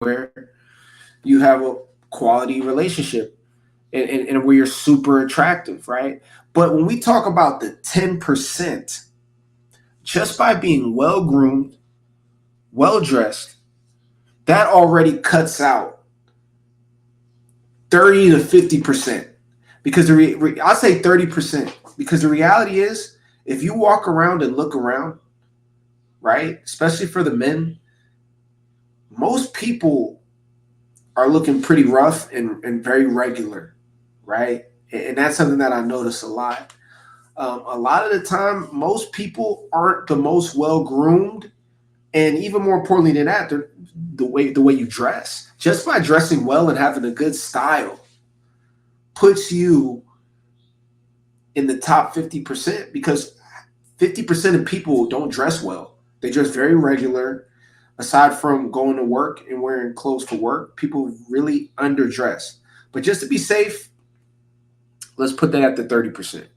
where you have a quality relationship and where you're super attractive, right? But when we talk about the 10%, just by being well groomed, well dressed, that already cuts out 30 to 50%. Because I'll say 30%, because the reality is, if you walk around and look around, right, especially for the men, most people are looking pretty rough and very regular, right? And that's something that I notice a lot. A lot of the time, most people aren't the most well groomed, and even more importantly than that, the way you dress. Just by dressing well and having a good style puts you in the top 50%, because 50% of people don't dress well. They dress very regular. Aside from going to work and wearing clothes for work, people really underdress. But just to be safe, let's put that at the 30%.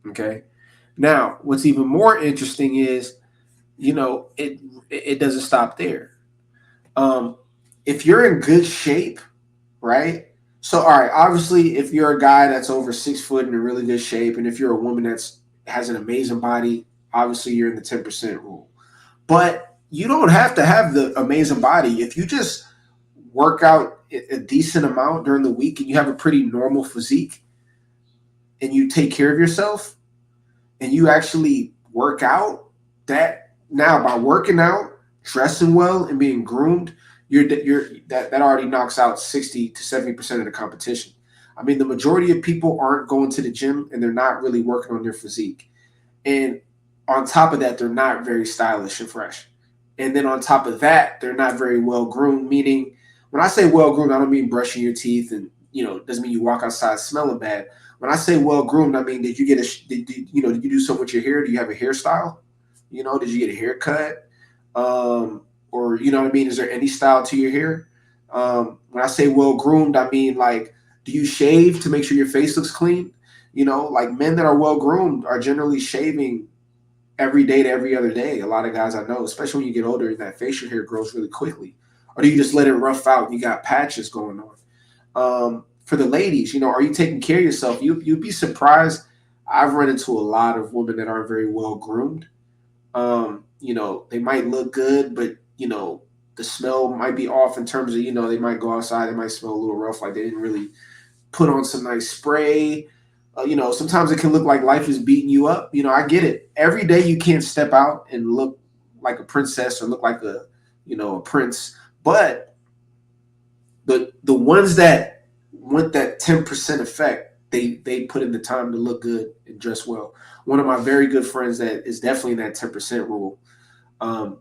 Okay. Now, what's even more interesting is, it doesn't stop there. Um, if you're in good shape, right? So, all right, obviously, if you're a guy that's over 6 foot and in really good shape, and if you're a woman that's has an amazing body, obviously you're in the 10% rule. But you don't have to have the amazing body. If you just work out a decent amount during the week and you have a pretty normal physique and you take care of yourself and you actually work out, that now by working out, dressing well, and being groomed, that already knocks out 60 to 70% of the competition. I mean, the majority of people aren't going to the gym and they're not really working on their physique. And on top of that, they're not very stylish and fresh. And then on top of that, they're not very well groomed. Meaning, when I say well groomed, I don't mean brushing your teeth, and it doesn't mean you walk outside smelling bad. When I say well groomed, I mean, did you get did you do something with your hair? Do you have a hairstyle? Did you get a haircut? Or what I mean? Is there any style to your hair? When I say well groomed, I mean, like, do you shave to make sure your face looks clean? Like, men that are well groomed are generally shaving every day to every other day. A lot of guys I know, especially when you get older, that facial hair grows really quickly. Or do you just let it rough out and you got patches going on? For the ladies, are you taking care of yourself? You'd be surprised. I've run into a lot of women that aren't very well groomed. They might look good, but the smell might be off in terms of, they might go outside, they might smell a little rough, like they didn't really put on some nice spray. Sometimes it can look like life is beating you up. I get it. Every day you can't step out and look like a princess or look like a prince. But the ones that want that 10% effect, they put in the time to look good and dress well. One of my very good friends that is definitely in that 10% rule. Um,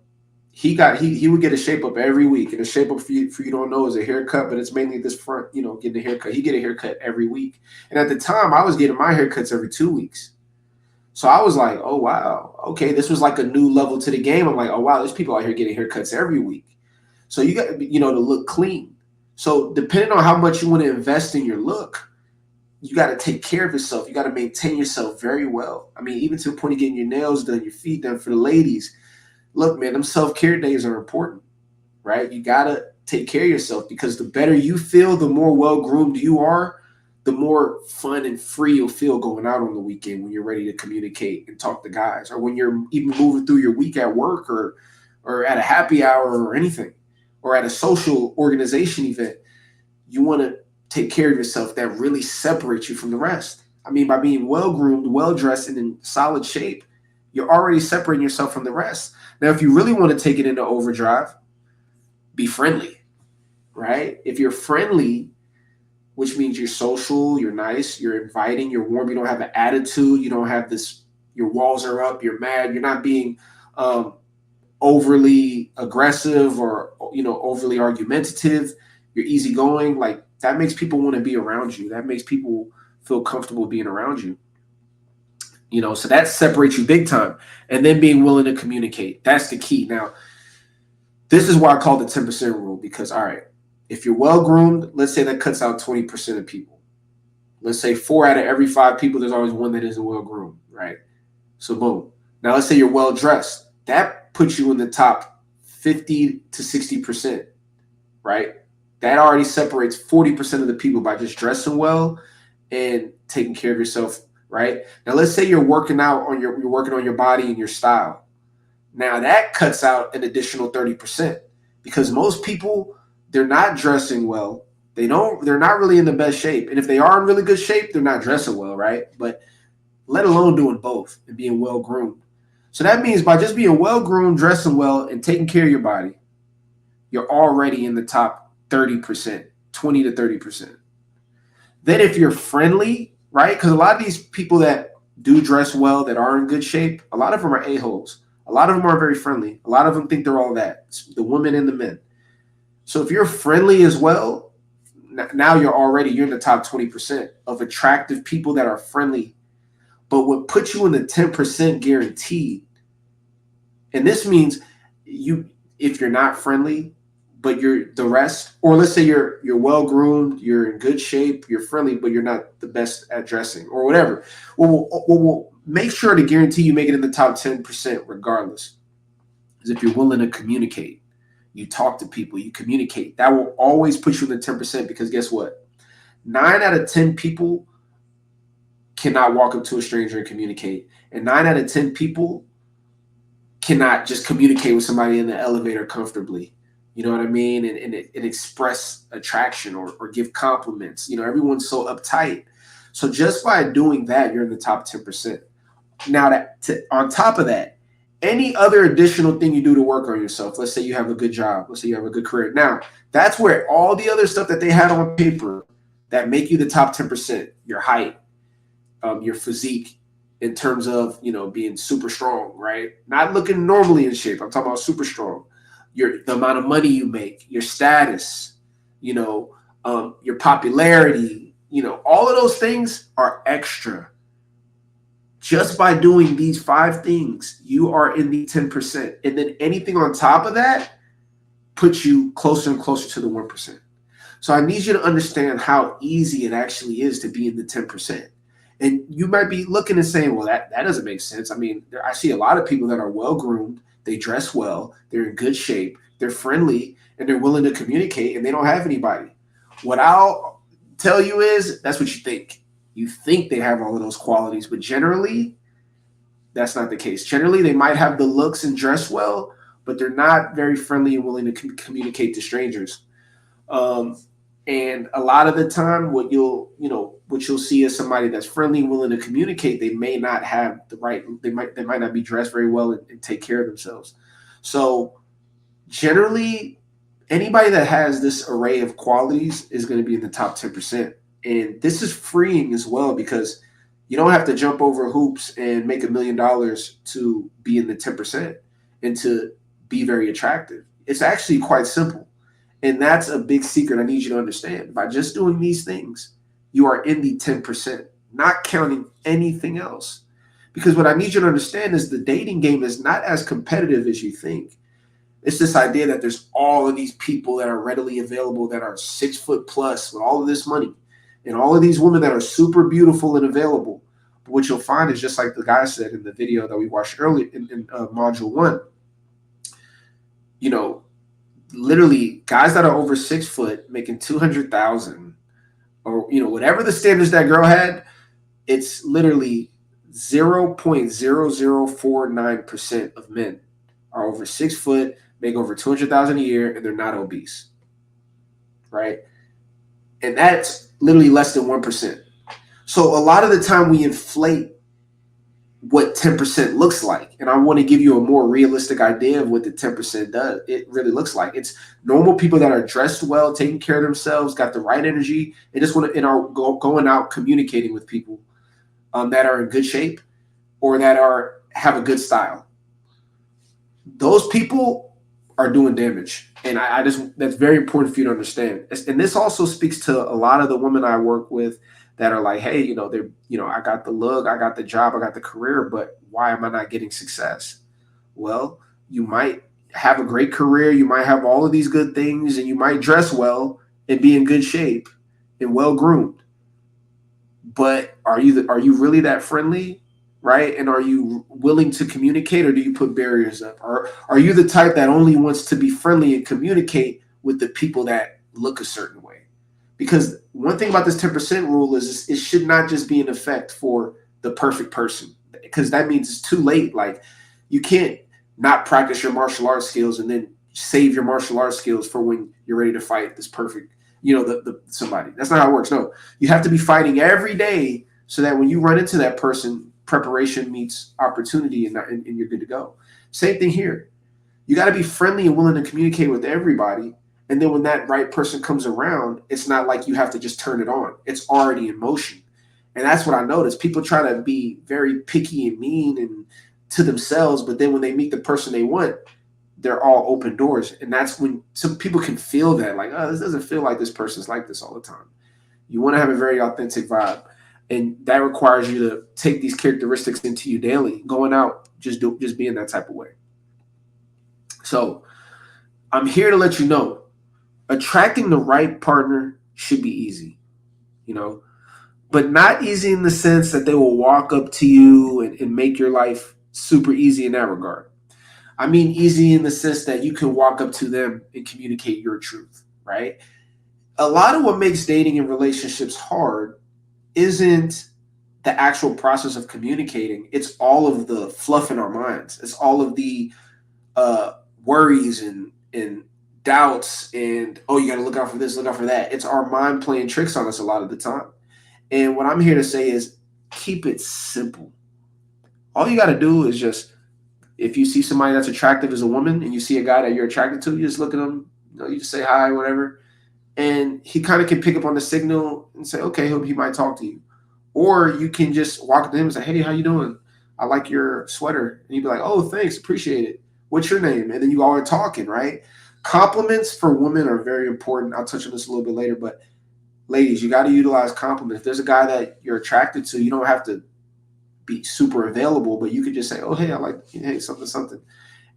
he would get a shape up every week, and a shape up for you don't know is a haircut, but it's mainly this front, getting a haircut. He get a haircut every week, and at the time I was getting my haircuts every 2 weeks. So I was like, oh wow, okay, this was like a new level to the game. I'm like, oh wow, there's people out here getting haircuts every week. So you got to look clean. So depending on how much you want to invest in your look, you got to take care of yourself. You got to maintain yourself very well. I mean, even to the point of getting your nails done, your feet done. For the ladies, look, man, them self-care days are important, right? You got to take care of yourself, because the better you feel, the more well-groomed you are, the more fun and free you'll feel going out on the weekend when you're ready to communicate and talk to guys, or when you're even moving through your week at work, or at a happy hour or anything, or at a social organization event. You want to take care of yourself. That really separates you from the rest. I mean, by being well-groomed, well-dressed, and in solid shape, you're already separating yourself from the rest. Now, if you really want to take it into overdrive, be friendly, right? If you're friendly, which means you're social, you're nice, you're inviting, you're warm, you don't have an attitude, you don't have this, your walls are up, you're mad, you're not being um, overly aggressive or overly argumentative, you're easygoing, like, that makes people want to be around you. That makes people feel comfortable being around you. So that separates you big time. And then being willing to communicate. That's the key. Now, this is why I call it the 10% rule, because, all right, if you're well groomed, let's say that cuts out 20% of people. Let's say 4 out of every 5 people, there's always one that isn't well groomed, right? So, boom. Now, let's say you're well dressed. That puts you in the top 50 to 60%, right? That already separates 40% of the people by just dressing well and taking care of yourself, right? Now let's say you're working on your body and your style. Now that cuts out an additional 30% because most people, they're not dressing well. They're not really in the best shape. And if they are in really good shape, they're not dressing well, right? But let alone doing both and being well groomed. So that means by just being well groomed, dressing well, and taking care of your body, you're already in the top 30%, 20 to 30%. Then if you're friendly, right? Because a lot of these people that do dress well, that are in good shape, a lot of them are a-holes. A lot of them are very friendly. A lot of them think they're all that. It's the women and the men. So if you're friendly as well, now you're in the top 20% of attractive people that are friendly. But what puts you in the 10% guaranteed, and this means if you're not friendly, but you're the rest, or let's say you're well groomed, you're in good shape, you're friendly, but you're not the best at dressing or whatever. We'll make sure to guarantee you make it in the top 10% regardless. Is if you're willing to communicate, you talk to people, you communicate. That will always put you in the 10% because guess what? 9 out of 10 people cannot walk up to a stranger and communicate, and 9 out of 10 people cannot just communicate with somebody in the elevator comfortably. You know what I mean? And express attraction or give compliments. Everyone's so uptight. So just by doing that, you're in the top 10%. Now, on top of that, any other additional thing you do to work on yourself, let's say you have a good job, let's say you have a good career. Now, that's where all the other stuff that they had on paper that make you the top 10%, your height, your physique, in terms of, being super strong, right? Not looking normally in shape. I'm talking about super strong. The amount of money you make, your status, your popularity, all of those things are extra. Just by doing these 5 things, you are in the 10%. And then anything on top of that puts you closer and closer to the 1%. So I need you to understand how easy it actually is to be in the 10%. And you might be looking and saying, well, that doesn't make sense. I mean, I see a lot of people that are well-groomed, they dress well, they're in good shape, they're friendly, and they're willing to communicate, and they don't have anybody. What I'll tell you is that's what you think. You think they have all of those qualities, but generally, that's not the case. Generally, they might have the looks and dress well, but they're not very friendly and willing to communicate to strangers. And a lot of the time, what you'll see is somebody that's friendly and willing to communicate. They may not have the right. They might not be dressed very well and take care of themselves. So generally, anybody that has this array of qualities is going to be in the top 10%. And this is freeing as well because you don't have to jump over hoops and make $1 million to be in the 10% and to be very attractive. It's actually quite simple. And that's a big secret I need you to understand. By just doing these things, you are in the 10%, not counting anything else. Because what I need you to understand is the dating game is not as competitive as you think. It's this idea that there's all of these people that are readily available that are 6 foot plus with all of this money and all of these women that are super beautiful and available. But what you'll find is just like the guy said in the video that we watched earlier in module 1, literally guys that are over 6 foot making 200,000 or whatever the standards that girl had, it's literally 0.0049% of men are over 6 foot, make over 200,000 a year, and they're not obese, right? And that's literally less than 1%. So a lot of the time we inflate what 10% looks like. And I want to give you a more realistic idea of what the 10% does. It really looks like. It's normal people that are dressed well, taking care of themselves, got the right energy, and just want to, and are going out communicating with people that are in good shape or that have a good style. Those people are doing damage. And that's very important for you to understand. And this also speaks to a lot of the women I work with that are like, hey, I got the look, I got the job, I got the career, but why am I not getting success? Well, you might have a great career, you might have all of these good things, and you might dress well and be in good shape and well groomed. But are you really that friendly, right? And are you willing to communicate, or do you put barriers up? Or are you the type that only wants to be friendly and communicate with the people that look a certain way. Because one thing about this 10% rule is it should not just be in effect for the perfect person, because that means it's too late. Like, you can't not practice your martial arts skills and then save your martial arts skills for when you're ready to fight this perfect, the somebody. That's not how it works. No, you have to be fighting every day so that when you run into that person, preparation meets opportunity, and you're good to go. Same thing here. You got to be friendly and willing to communicate with everybody. And then when that right person comes around, it's not like you have to just turn it on. It's already in motion. And that's what I noticed. People try to be very picky and mean and to themselves, but then when they meet the person they want, they're all open doors. And that's when some people can feel that, like, oh, this doesn't feel like this person's like this all the time. You want to have a very authentic vibe. And that requires you to take these characteristics into you daily, going out, just being that type of way. So I'm here to let you know, attracting the right partner should be easy, but not easy in the sense that they will walk up to you and make your life super easy in that regard. I mean, easy in the sense that you can walk up to them and communicate your truth, right? A lot of what makes dating and relationships hard isn't the actual process of communicating. It's all of the fluff in our minds. It's all of the worries and doubts and, oh, you got to look out for this, look out for that. It's our mind playing tricks on us a lot of the time. And what I'm here to say is keep it simple. All you got to do is just, if you see somebody that's attractive as a woman and you see a guy that you're attracted to, you just look at him, you just say hi, whatever. And he kind of can pick up on the signal and say, okay, he might talk to you. Or you can just walk up to him and say, hey, how you doing? I like your sweater. And he'd be like, oh, thanks, appreciate it. What's your name? And then you all are talking, right? Compliments for women are very important. I'll touch on this a little bit later, but ladies, you got to utilize compliments. If there's a guy that you're attracted to, you don't have to be super available, but you could just say, oh, hey, I like, hey, something.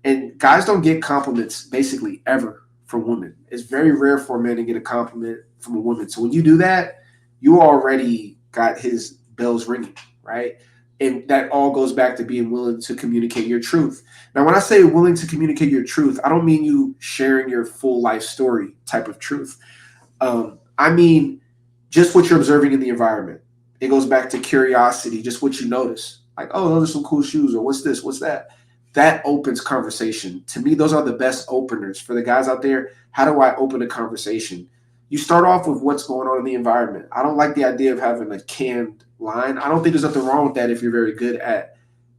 And guys don't get compliments basically ever from women. It's very rare for a man to get a compliment from a woman. So when you do that, you already got his bells ringing, right? And that all goes back to being willing to communicate your truth. Now, when I say willing to communicate your truth, I don't mean you sharing your full life story type of truth. I mean just what you're observing in the environment. It goes back to curiosity, just what you notice. Like, oh, those are some cool shoes, or what's this, what's that? That opens conversation. To me, those are the best openers. For the guys out there, how do I open a conversation? You start off with what's going on in the environment. I don't like the idea of having a canned line. I don't think there's nothing wrong with that if you're very good at,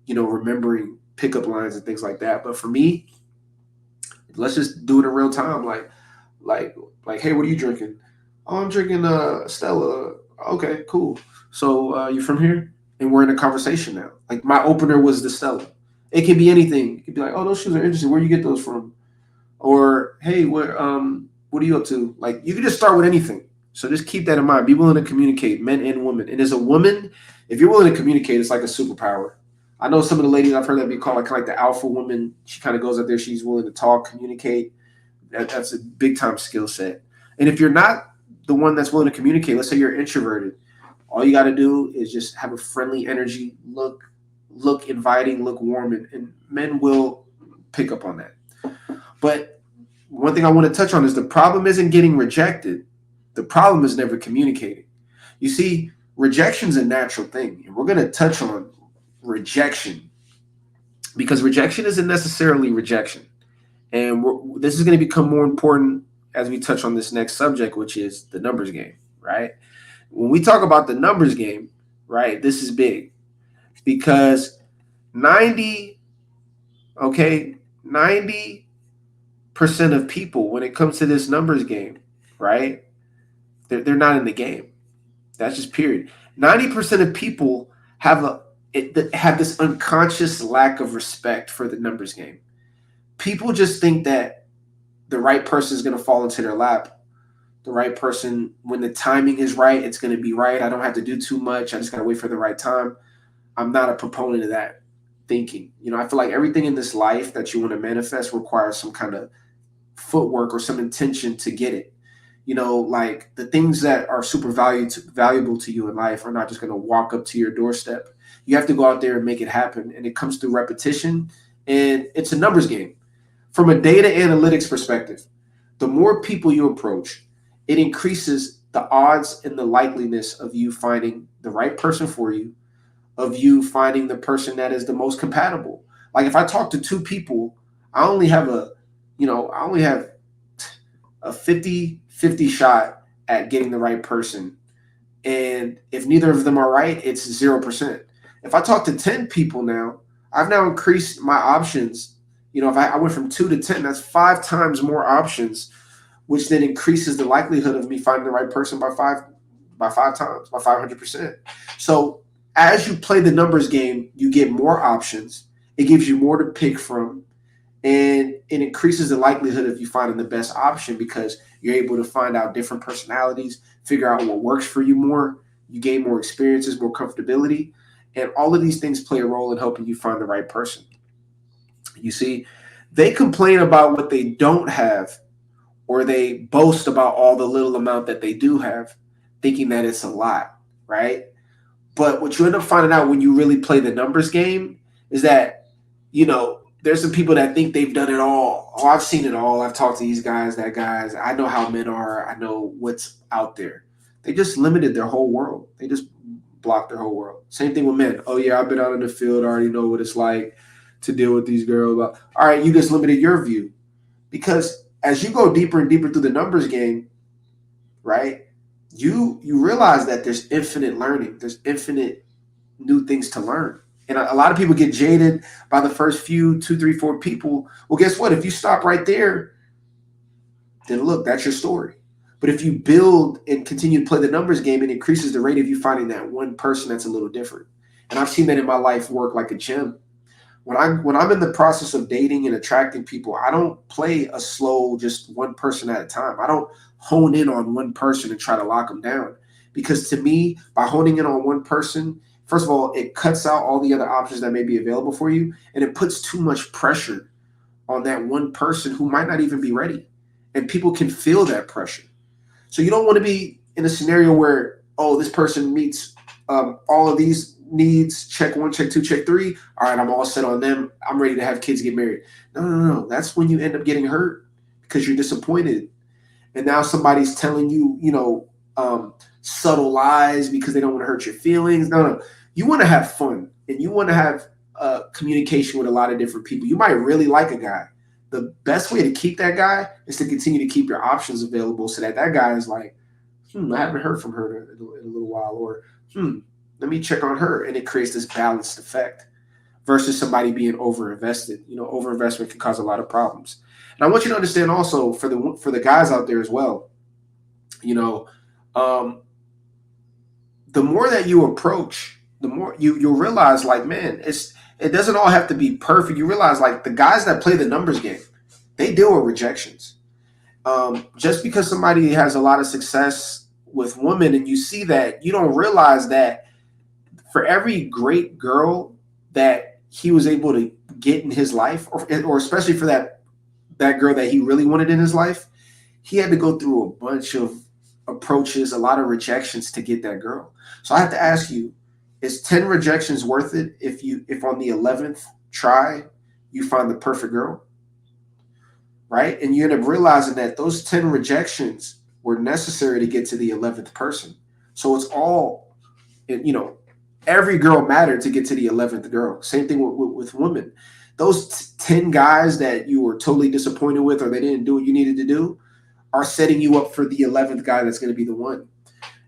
remembering pickup lines and things like that. But for me, let's just do it in real time. Like, hey, what are you drinking? Oh, I'm drinking Stella. Okay, cool. So you from here? And we're in a conversation now. Like, my opener was the Stella. It can be anything. It could be like, oh, those shoes are interesting. Where you get those from? Or, hey, what are you up to? Like, you can just start with anything. So just keep that in mind. Be willing to communicate, men and women. And as a woman, if you're willing to communicate, it's like a superpower. I know some of the ladies I've heard that be called like kind of like the alpha woman. She kind of goes out there. She's willing to talk, communicate. That's a big time skill set. And if you're not the one that's willing to communicate, let's say you're introverted, all you got to do is just have a friendly energy, look inviting, look warm, and men will pick up on that. But one thing I want to touch on is the problem isn't getting rejected. The problem is never communicating. You see, rejection's a natural thing, and we're going to touch on rejection because rejection isn't necessarily rejection. And this is going to become more important as we touch on this next subject, which is the numbers game, right? When we talk about the numbers game, right, this is big because 90% of people, when it comes to this numbers game, right, they're not in the game. That's just period. 90% of people have this unconscious lack of respect for the numbers game. People just think that the right person is going to fall into their lap. The right person, when the timing is right, it's going to be right. I don't have to do too much. I just got to wait for the right time. I'm not a proponent of that thinking. I feel like everything in this life that you want to manifest requires some kind of footwork or some intention to get it. Like the things that are super valuable to you in life are not just going to walk up to your doorstep. You have to go out there and make it happen. And it comes through repetition, and it's a numbers game. From a data analytics perspective, the more people you approach, it increases the odds and the likeliness of you finding the right person for you, of you finding the person that is the most compatible. Like if I talk to two people, I only have I only have a 50-50 shot at getting the right person. And if neither of them are right, it's 0%. If I talk to 10 people now, I've now increased my options. If I went from 2 to 10, that's 5 times more options, which then increases the likelihood of me finding the right person by five times, by 500%. So as you play the numbers game, you get more options. It gives you more to pick from, and it increases the likelihood of you finding the best option because you're able to find out different personalities, figure out what works for you more. You gain more experiences, more comfortability, and all of these things play a role in helping you find the right person. You see, they complain about what they don't have, or they boast about all the little amount that they do have, thinking that it's a lot, right? But what you end up finding out when you really play the numbers game is that, there's some people that think they've done it all. Oh, I've seen it all. I've talked to these guys, that guys. I know how men are. I know what's out there. They just limited their whole world. They just blocked their whole world. Same thing with men. Oh, yeah, I've been out in the field. I already know what it's like to deal with these girls. All right, you just limited your view. Because as you go deeper and deeper through the numbers game, right, you realize that there's infinite learning. There's infinite new things to learn. And a lot of people get jaded by the first few, two, three, four people. Well, guess what? If you stop right there, then look, that's your story. But if you build and continue to play the numbers game, it increases the rate of you finding that one person that's a little different. And I've seen that in my life work like a gym. When I'm in the process of dating and attracting people, I don't play a slow, just one person at a time. I don't hone in on one person and try to lock them down. Because to me, by honing in on one person, first of all, it cuts out all the other options that may be available for you, and it puts too much pressure on that one person who might not even be ready. And people can feel that pressure. So you don't want to be in a scenario where, oh, this person meets all of these needs, check one, check two, check three. All right, I'm all set on them. I'm ready to have kids, get married. No, no, no, no. That's when you end up getting hurt because you're disappointed. And now somebody's telling you, subtle lies because they don't want to hurt your feelings. No, no. You want to have fun and you want to have communication with a lot of different people. You might really like a guy. The best way to keep that guy is to continue to keep your options available so that that guy is like, I haven't heard from her in a little while, or let me check on her, and it creates this balanced effect versus somebody being overinvested. Overinvestment can cause a lot of problems. And I want you to understand also for the guys out there as well. You know, um, the more that you approach, the more you'll realize, like, man, it doesn't all have to be perfect. You realize, like, the guys that play the numbers game, they deal with rejections. Just because somebody has a lot of success with women and you see that, you don't realize that for every great girl that he was able to get in his life, or especially for that girl that he really wanted in his life, he had to go through a bunch of approaches, a lot of rejections to get that girl. So I have to ask you, is 10 rejections worth it if on the 11th try you find the perfect girl? Right? And you end up realizing that those 10 rejections were necessary to get to the 11th person. So it's all, every girl mattered to get to the 11th girl. Same thing with women. Those 10 guys that you were totally disappointed with, or they didn't do what you needed to do, are setting you up for the 11th guy that's going to be the one.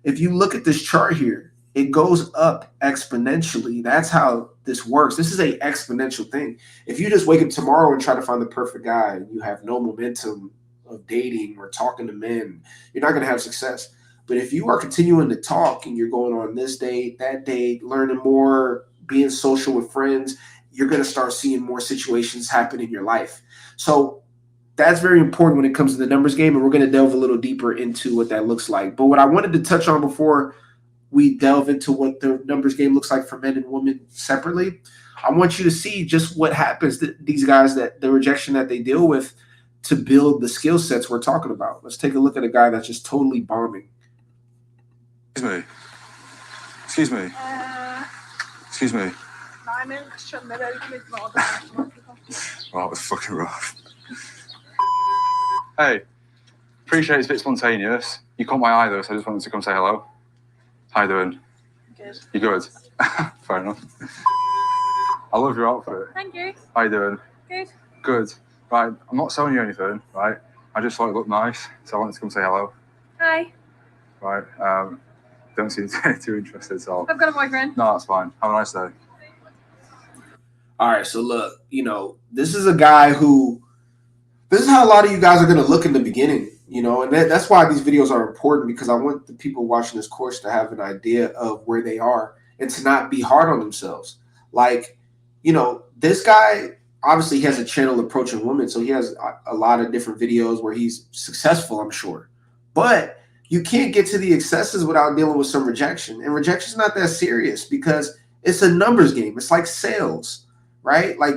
If you look at this chart here, it goes up exponentially. That's how this works. This is a exponential thing. If you just wake up tomorrow and try to find the perfect guy, and you have no momentum of dating or talking to men, you're not going to have success. But if you are continuing to talk and you're going on this date, that date, learning more, being social with friends, you're going to start seeing more situations happen in your life. So that's very important when it comes to the numbers game, and we're going to delve a little deeper into what that looks like. But what I wanted to touch on before we delve into what the numbers game looks like for men and women separately, I want you to see just what happens to these guys, that the rejection that they deal with, to build the skill sets we're talking about. Let's take a look at a guy that's just totally bombing. Excuse me. Excuse me. Excuse me. Nei, men skjønner dere ikke litt hva det er? Oh, it was fucking rough. Hey, Appreciate it's a bit spontaneous. You caught my eye though, so I just wanted to come say hello. How you doing? Good. You good? Fair enough. I love your outfit. Thank you. How you doing? Good. Good. Right, I'm not selling you anything, right? I just thought it looked nice, so I wanted to come say hello. Hi. Right. Don't seem too interested, so I've got a boyfriend. no, that's fine. Have a nice day. All right, so look, this is a guy who, this is how a lot of you guys are going to look in the beginning, and that's why these videos are important, because I want the people watching this course to have an idea of where they are and to not be hard on themselves. Like, this guy obviously has a channel approaching women, so he has a lot of different videos where he's successful, I'm sure. But you can't get to the excesses without dealing with some rejection. And rejection is not that serious because it's a numbers game. It's like sales, right? Like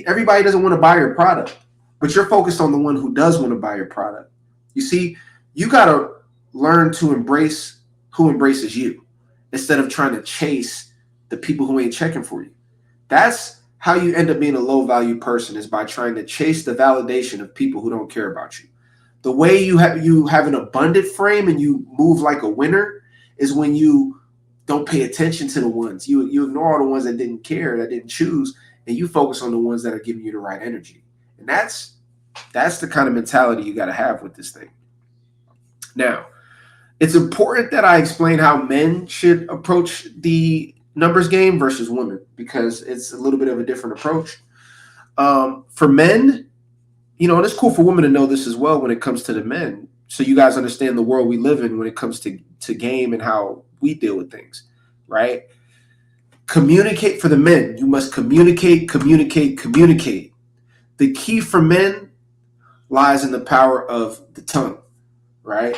everybody doesn't want to buy your product, but you're focused on the one who does want to buy your product. You see, you got to learn to embrace who embraces you instead of trying to chase the people who ain't checking for you. That's how you end up being a low value person, is by trying to chase the validation of people who don't care about you. The way you have an abundant frame and you move like a winner is when you don't pay attention to the ones. You ignore all the ones that didn't care, that didn't choose, and you focus on the ones that are giving you the right energy. And that's the kind of mentality you got to have with this thing. Now, it's important that I explain how men should approach the numbers game versus women, because it's a little bit of a different approach. For men, and it's cool for women to know this as well when it comes to the men, so you guys understand the world we live in when it comes to game and how we deal with things, right? Communicate. For the men, you must communicate. The key for men lies in the power of the tongue, right?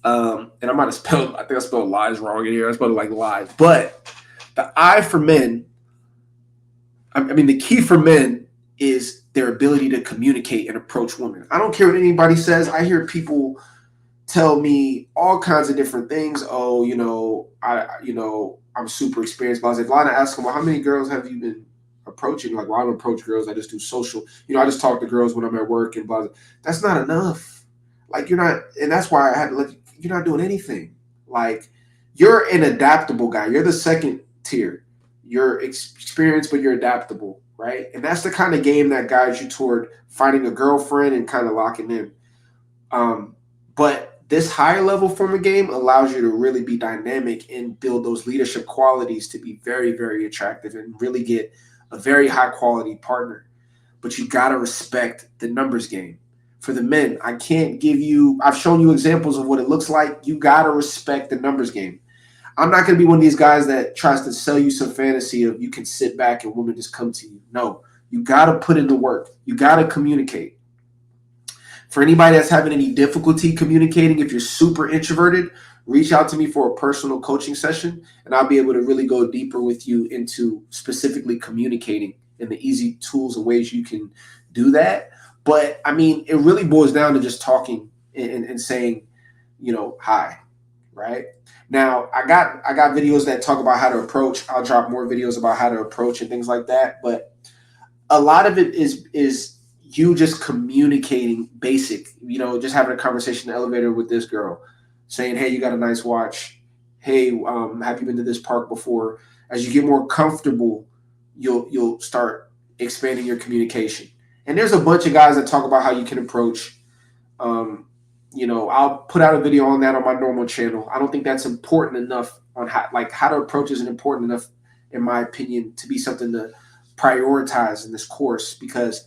And I think I spelled lies wrong in here. I spelled it like lies. But the I for men, the key for men is their ability to communicate and approach women. I don't care what anybody says. I hear people tell me all kinds of different things. Oh, I'm super experienced. But I was like, Lana, ask them, well, how many girls have you been approaching? Like, well, I don't approach girls. I just do social. I just talk to girls when I'm at work and blah. That's not enough. Like, you're not, and that's why I had to let you, you're not doing anything. Like, you're an adaptable guy. You're the second tier. You're experienced, but you're adaptable, right? And that's the kind of game that guides you toward finding a girlfriend and kind of locking in. But this higher level form of game allows you to really be dynamic and build those leadership qualities to be very, very attractive and really get a very high quality partner. But you got to respect the numbers game. For the men, I've shown you examples of what it looks like. You got to respect the numbers game. I'm not going to be one of these guys that tries to sell you some fantasy of you can sit back and women just come to you. No, you got to put in the work. You got to communicate. For anybody that's having any difficulty communicating, if you're super introverted, reach out to me for a personal coaching session, and I'll be able to really go deeper with you into specifically communicating and the easy tools and ways you can do that. But it really boils down to just talking and saying, hi, right? Now, I got videos that talk about how to approach. I'll drop more videos about how to approach and things like that. But a lot of it is you just communicating basic, just having a conversation in the elevator with this girl, saying, hey, you got a nice watch. Hey, have you been to this park before? As you get more comfortable, you'll start expanding your communication. And there's a bunch of guys that talk about how you can approach. I'll put out a video on that on my normal channel. I don't think that's important enough on how to approach isn't important enough, in my opinion, to be something to prioritize in this course, because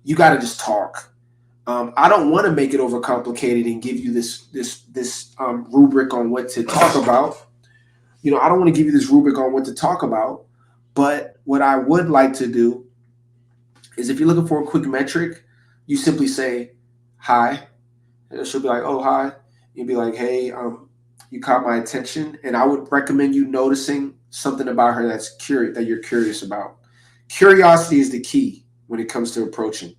you got to just talk. I don't want to make it overcomplicated and give you this rubric on what to talk about. I don't want to give you this rubric on what to talk about. But what I would like to do is, if you're looking for a quick metric, you simply say hi. And she'll be like, oh, hi. You'll be like, hey, you caught my attention. And I would recommend you noticing something about her that you're curious about. Curiosity is the key when it comes to approaching.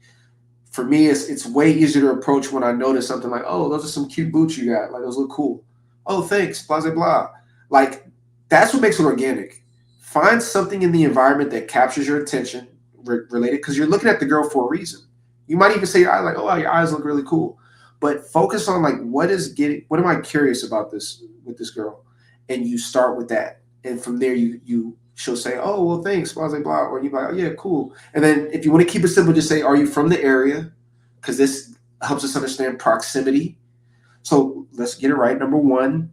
For me, it's way easier to approach when I notice something like, oh, those are some cute boots you got. Like, those look cool. Oh, thanks, blah, blah, blah. Like, that's what makes it organic. Find something in the environment that captures your attention related, because you're looking at the girl for a reason. You might even say your eyes, like, oh, wow, your eyes look really cool. But focus on like what am I curious about this with this girl, and you start with that, and from there she'll say, oh well thanks, blah blah blah, or you be like, oh yeah, cool. And then if you want to keep it simple, just say, are you from the area? Because this helps us understand proximity. So let's get it right. Number one,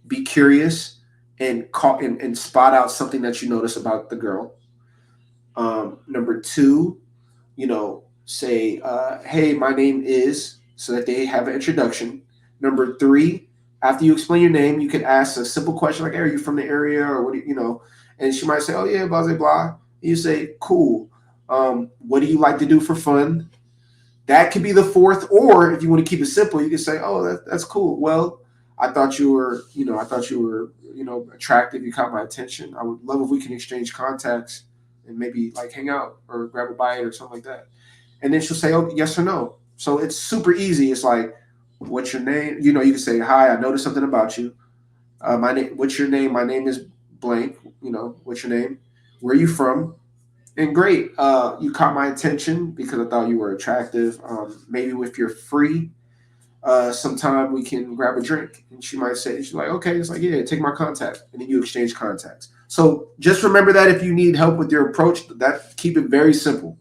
be curious and and spot out something that you notice about the girl. Number two, say, hey, my name is, so that they have an introduction. Number three, after you explain your name, you can ask a simple question like, hey, are you from the area, or what do you know? And she might say, oh yeah, blah blah blah. And you say, cool. What do you like to do for fun? That could be the fourth. Or if you want to keep it simple, you can say, oh, that's cool. Well, I thought you were, attractive. You caught my attention. I would love if we can exchange contacts and maybe like hang out or grab a bite or something like that. And then she'll say, oh, yes or no. So it's super easy. It's like, what's your name? You can say, hi, I noticed something about you. My name, what's your name? My name is blank. What's your name? Where are you from? And great, you caught my attention because I thought you were attractive. Maybe if you're free, sometime we can grab a drink. And she might say, she's like, okay. It's like, yeah, take my contact. And then you exchange contacts. So just remember that if you need help with your approach, keep it very simple.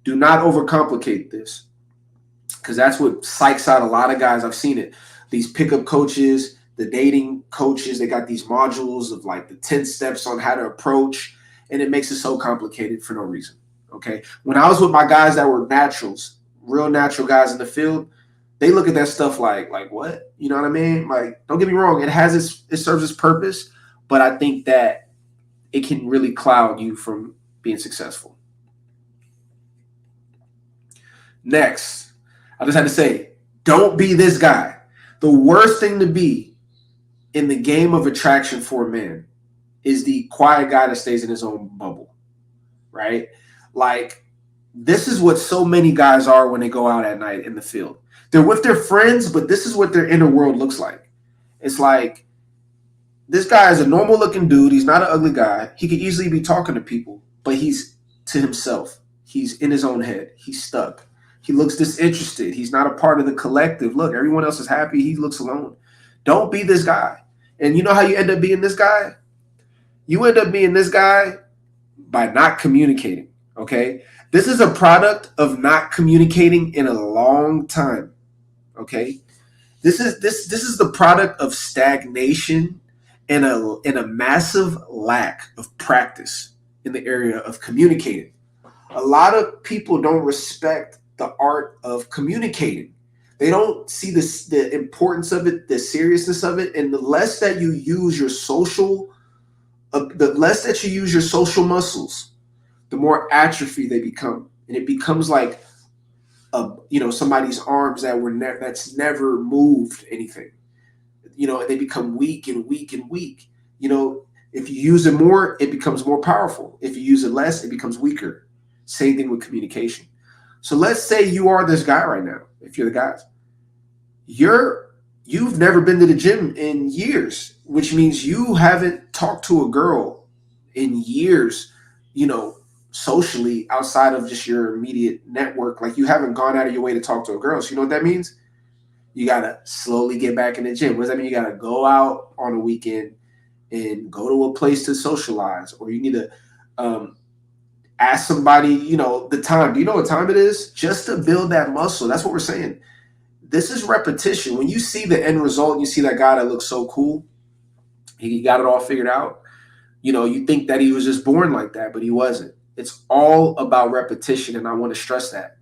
Do not overcomplicate this, because that's what psychs out a lot of guys. I've seen it. These pickup coaches, the dating coaches, they got these modules of like the 10 steps on how to approach, and it makes it so complicated for no reason. Okay. When I was with my guys that were naturals, real natural guys in the field, they look at that stuff like what? You know what I mean? Like, don't get me wrong, it serves its purpose, but I think that it can really cloud you from being successful. Next, I just had to say, don't be this guy. The worst thing to be in the game of attraction for a man is the quiet guy that stays in his own bubble, right? Like, this is what so many guys are when they go out at night in the field. They're with their friends, but this is what their inner world looks like. It's like, this guy is a normal looking dude. He's not an ugly guy. He could easily be talking to people, but he's to himself. He's in his own head. He's stuck. He looks disinterested. He's not a part of the collective. Look, everyone else is happy. He looks alone. Don't be this guy. And you know how you end up being this guy? You end up being this guy by not communicating, okay? This is a product of not communicating in a long time, okay? This is the product of stagnation and a massive lack of practice in the area of communicating. A lot of people don't respect the art of communicating. They don't see the importance of it, the seriousness of it, and the less that you use your social muscles, the more atrophy they become, and it becomes like somebody's arms that's never moved anything. And they become weak and weak and weak. If you use it more, it becomes more powerful. If you use it less, it becomes weaker. Same thing with communication. So let's say you are this guy right now. If you're the guys, you've never been to the gym in years, which means you haven't talked to a girl in years, socially outside of just your immediate network. Like, you haven't gone out of your way to talk to a girl. So you know what that means? You got to slowly get back in the gym. What does that mean? You got to go out on a weekend and go to a place to socialize, or you need to ask somebody, the time. Do you know what time it is? Just to build that muscle. That's what we're saying. This is repetition. When you see the end result, you see that guy that looks so cool, he got it all figured out. You think that he was just born like that, but he wasn't. It's all about repetition, and I want to stress that.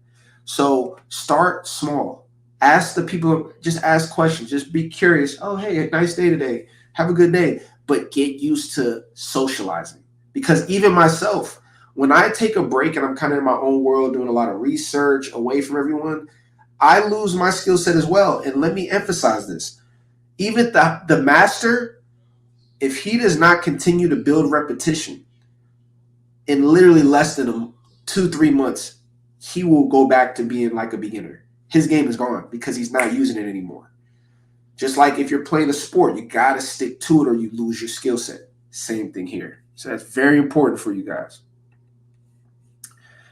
So start small. Ask the people, just ask questions. Just be curious. Oh, hey, nice day today. Have a good day. But get used to socializing. Because even myself, when I take a break and I'm kind of in my own world doing a lot of research away from everyone, I lose my skill set as well. And let me emphasize this. Even the master, if he does not continue to build repetition, in literally less than 2-3 months, he will go back to being like a beginner. His game is gone because he's not using it anymore. Just like if you're playing a sport, you got to stick to it or you lose your skill set. Same thing here. So that's very important for you guys.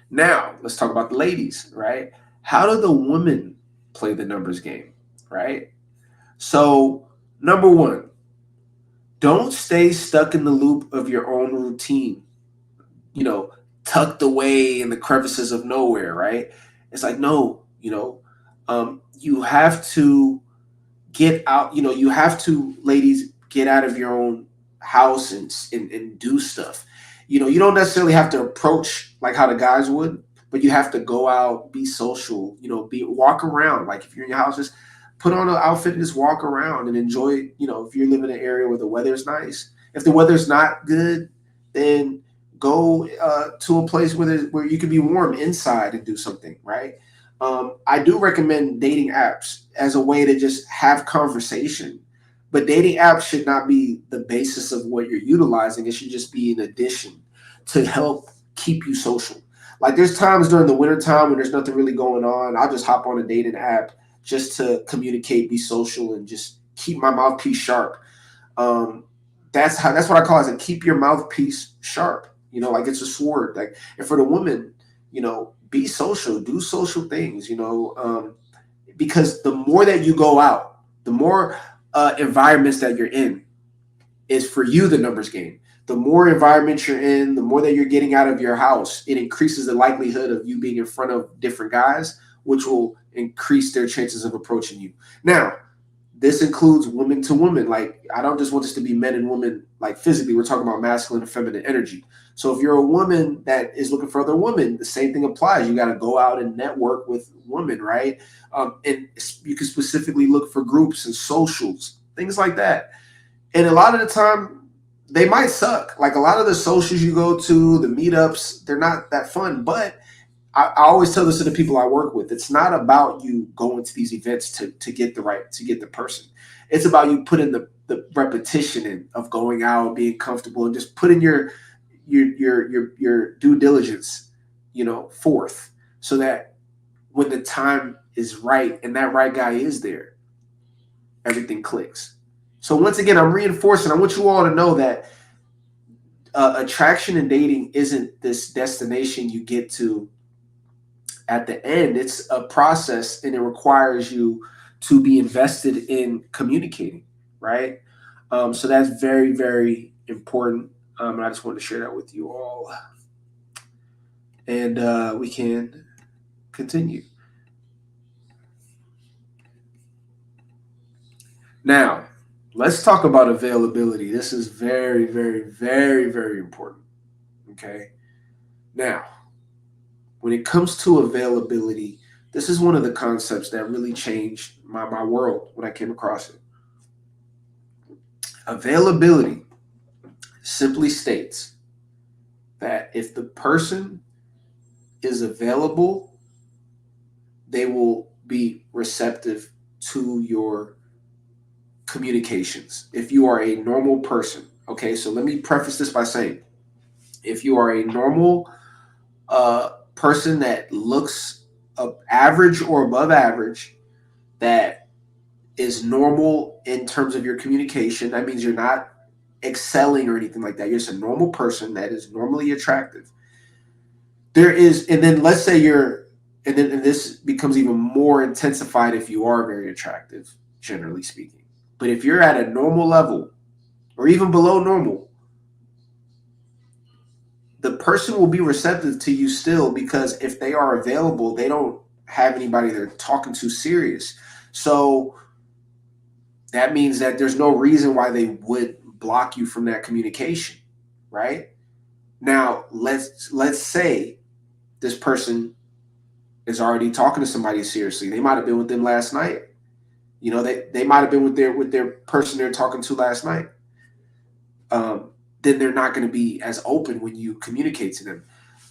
Now, let's talk about the ladies, right? How do the women play the numbers game, right? So, number one, don't stay stuck in the loop of your own routine, you know, tucked away in the crevices of nowhere, right? It's like, no, you have to get out, you have to, ladies, get out of your own house and do stuff. You don't necessarily have to approach like how the guys would, but you have to go out, be social, walk around. Like if you're in your house, just put on an outfit and just walk around and enjoy, if you're living in an area where the weather's nice. If the weather's not good, then go to a place where you can be warm inside and do something, right? I do recommend dating apps as a way to just have conversation, but dating apps should not be the basis of what you're utilizing. It should just be an addition to help keep you social. Like there's times during the winter time when there's nothing really going on, I'll just hop on a dating app just to communicate, be social, and just keep my mouthpiece sharp. That's what I call it, is keep your mouthpiece sharp. Like it's a sword. Like, and for the woman, be social, do social things, because the more that you go out, the more environments that you're in is for you the numbers game. The more environments you're in, the more that you're getting out of your house, it increases the likelihood of you being in front of different guys, which will increase their chances of approaching you. Now, this includes women to women. Like, I don't just want this to be men and women, like physically. We're talking about masculine and feminine energy. So if you're a woman that is looking for other women, the same thing applies. You got to go out and network with women, right? And you can specifically look for groups and socials, things like that. And a lot of the time, they might suck. Like a lot of the socials you go to, the meetups, they're not that fun. But I always tell this to the people I work with. It's not about you going to these events to get the person. It's about you putting the repetition in of going out, being comfortable, and just putting your due diligence, forth, so that when the time is right and that right guy is there, everything clicks. So once again, I'm reinforcing. I want you all to know that attraction and dating isn't this destination you get to at the end. It's a process, and it requires you to be invested in communicating, right? So that's very, very important. And I just wanted to share that with you all. And we can continue. Now, let's talk about availability. This is very, very, very, very important. Okay. Now, when it comes to availability, this is one of the concepts that really changed my world when I came across it. Availability simply states that if the person is available, they will be receptive to your communications. If you are a normal person, okay, so let me preface this by saying, if you are a normal person that looks average or above average, that is normal in terms of your communication, that means you're not excelling or anything like that. You're just a normal person that is normally attractive. And then let's say and this becomes even more intensified if you are very attractive, generally speaking. But if you're at a normal level or even below normal, the person will be receptive to you still, because if they are available, they don't have anybody they're talking to serious. So that means that there's no reason why they would block you from that communication, right? Now, let's say this person is already talking to somebody seriously. They might have been with them last night. They might have been with their person they're talking to last night. Then they're not going to be as open when you communicate to them.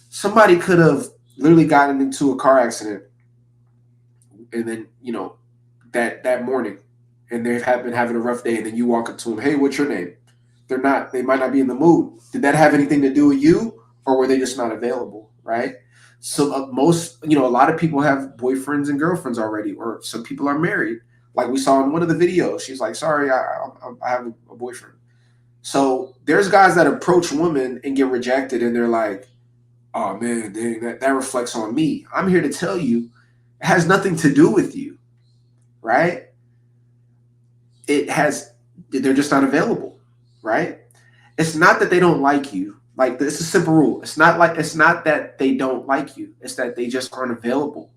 Somebody could have literally gotten into a car accident, and then that morning, and they've been having a rough day, and then you walk up to them, hey, what's your name? They might not be in the mood. Did that have anything to do with you, or were they just not available, right? So a lot of people have boyfriends and girlfriends already, or some people are married. Like we saw in one of the videos, she's like, sorry, I have a boyfriend. So there's guys that approach women and get rejected, and they're like, oh man, dang, that reflects on me. I'm here to tell you, it has nothing to do with you. right? They're just not available, right? It's not that they don't like you. Like, this is a simple rule. It's not that they don't like you. It's that they just aren't available.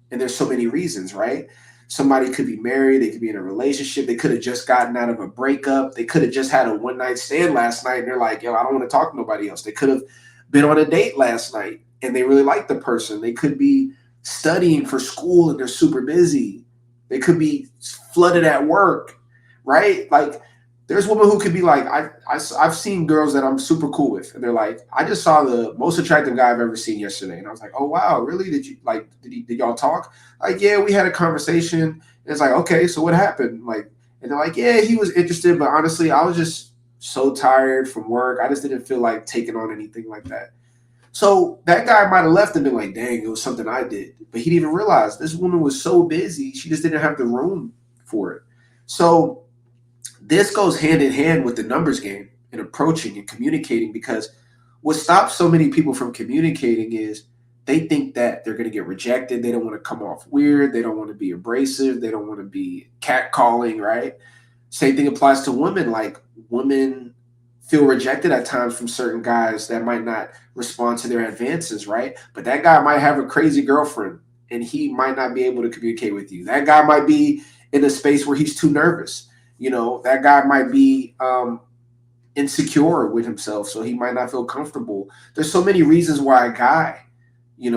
And there's so many reasons, right? Somebody could be married, they could be in a relationship, they could have just gotten out of a breakup, they could have just had a one night stand last night, and they're like, yo, I don't want to talk to nobody else. They could have been on a date last night and they really like the person. They could be studying for school and they're super busy. They could be flooded at work, right? Like, there's women who could be like, I've seen girls that I'm super cool with, and they're like, I just saw the most attractive guy I've ever seen yesterday, and I was like, oh wow, really? Did y'all talk? Like, yeah, we had a conversation. And it's like, okay, so what happened? Like, and they're like, yeah, he was interested, but honestly, I was just so tired from work. I just didn't feel like taking on anything like that. So that guy might have left and been like, dang, it was something I did, but he didn't even realize this woman was so busy, she just didn't have the room for it. So this goes hand in hand with the numbers game and approaching and communicating, because what stops so many people from communicating is they think that they're going to get rejected. They don't want to come off weird. They don't want to be abrasive. They don't want to be catcalling, right? Same thing applies to women. Like, women feel rejected at times from certain guys that might not respond to their advances, right? But that guy might have a crazy girlfriend and he might not be able to communicate with you. That guy might be in a space where he's too nervous. That guy might be insecure with himself, so he might not feel comfortable. There's so many reasons why a guy, he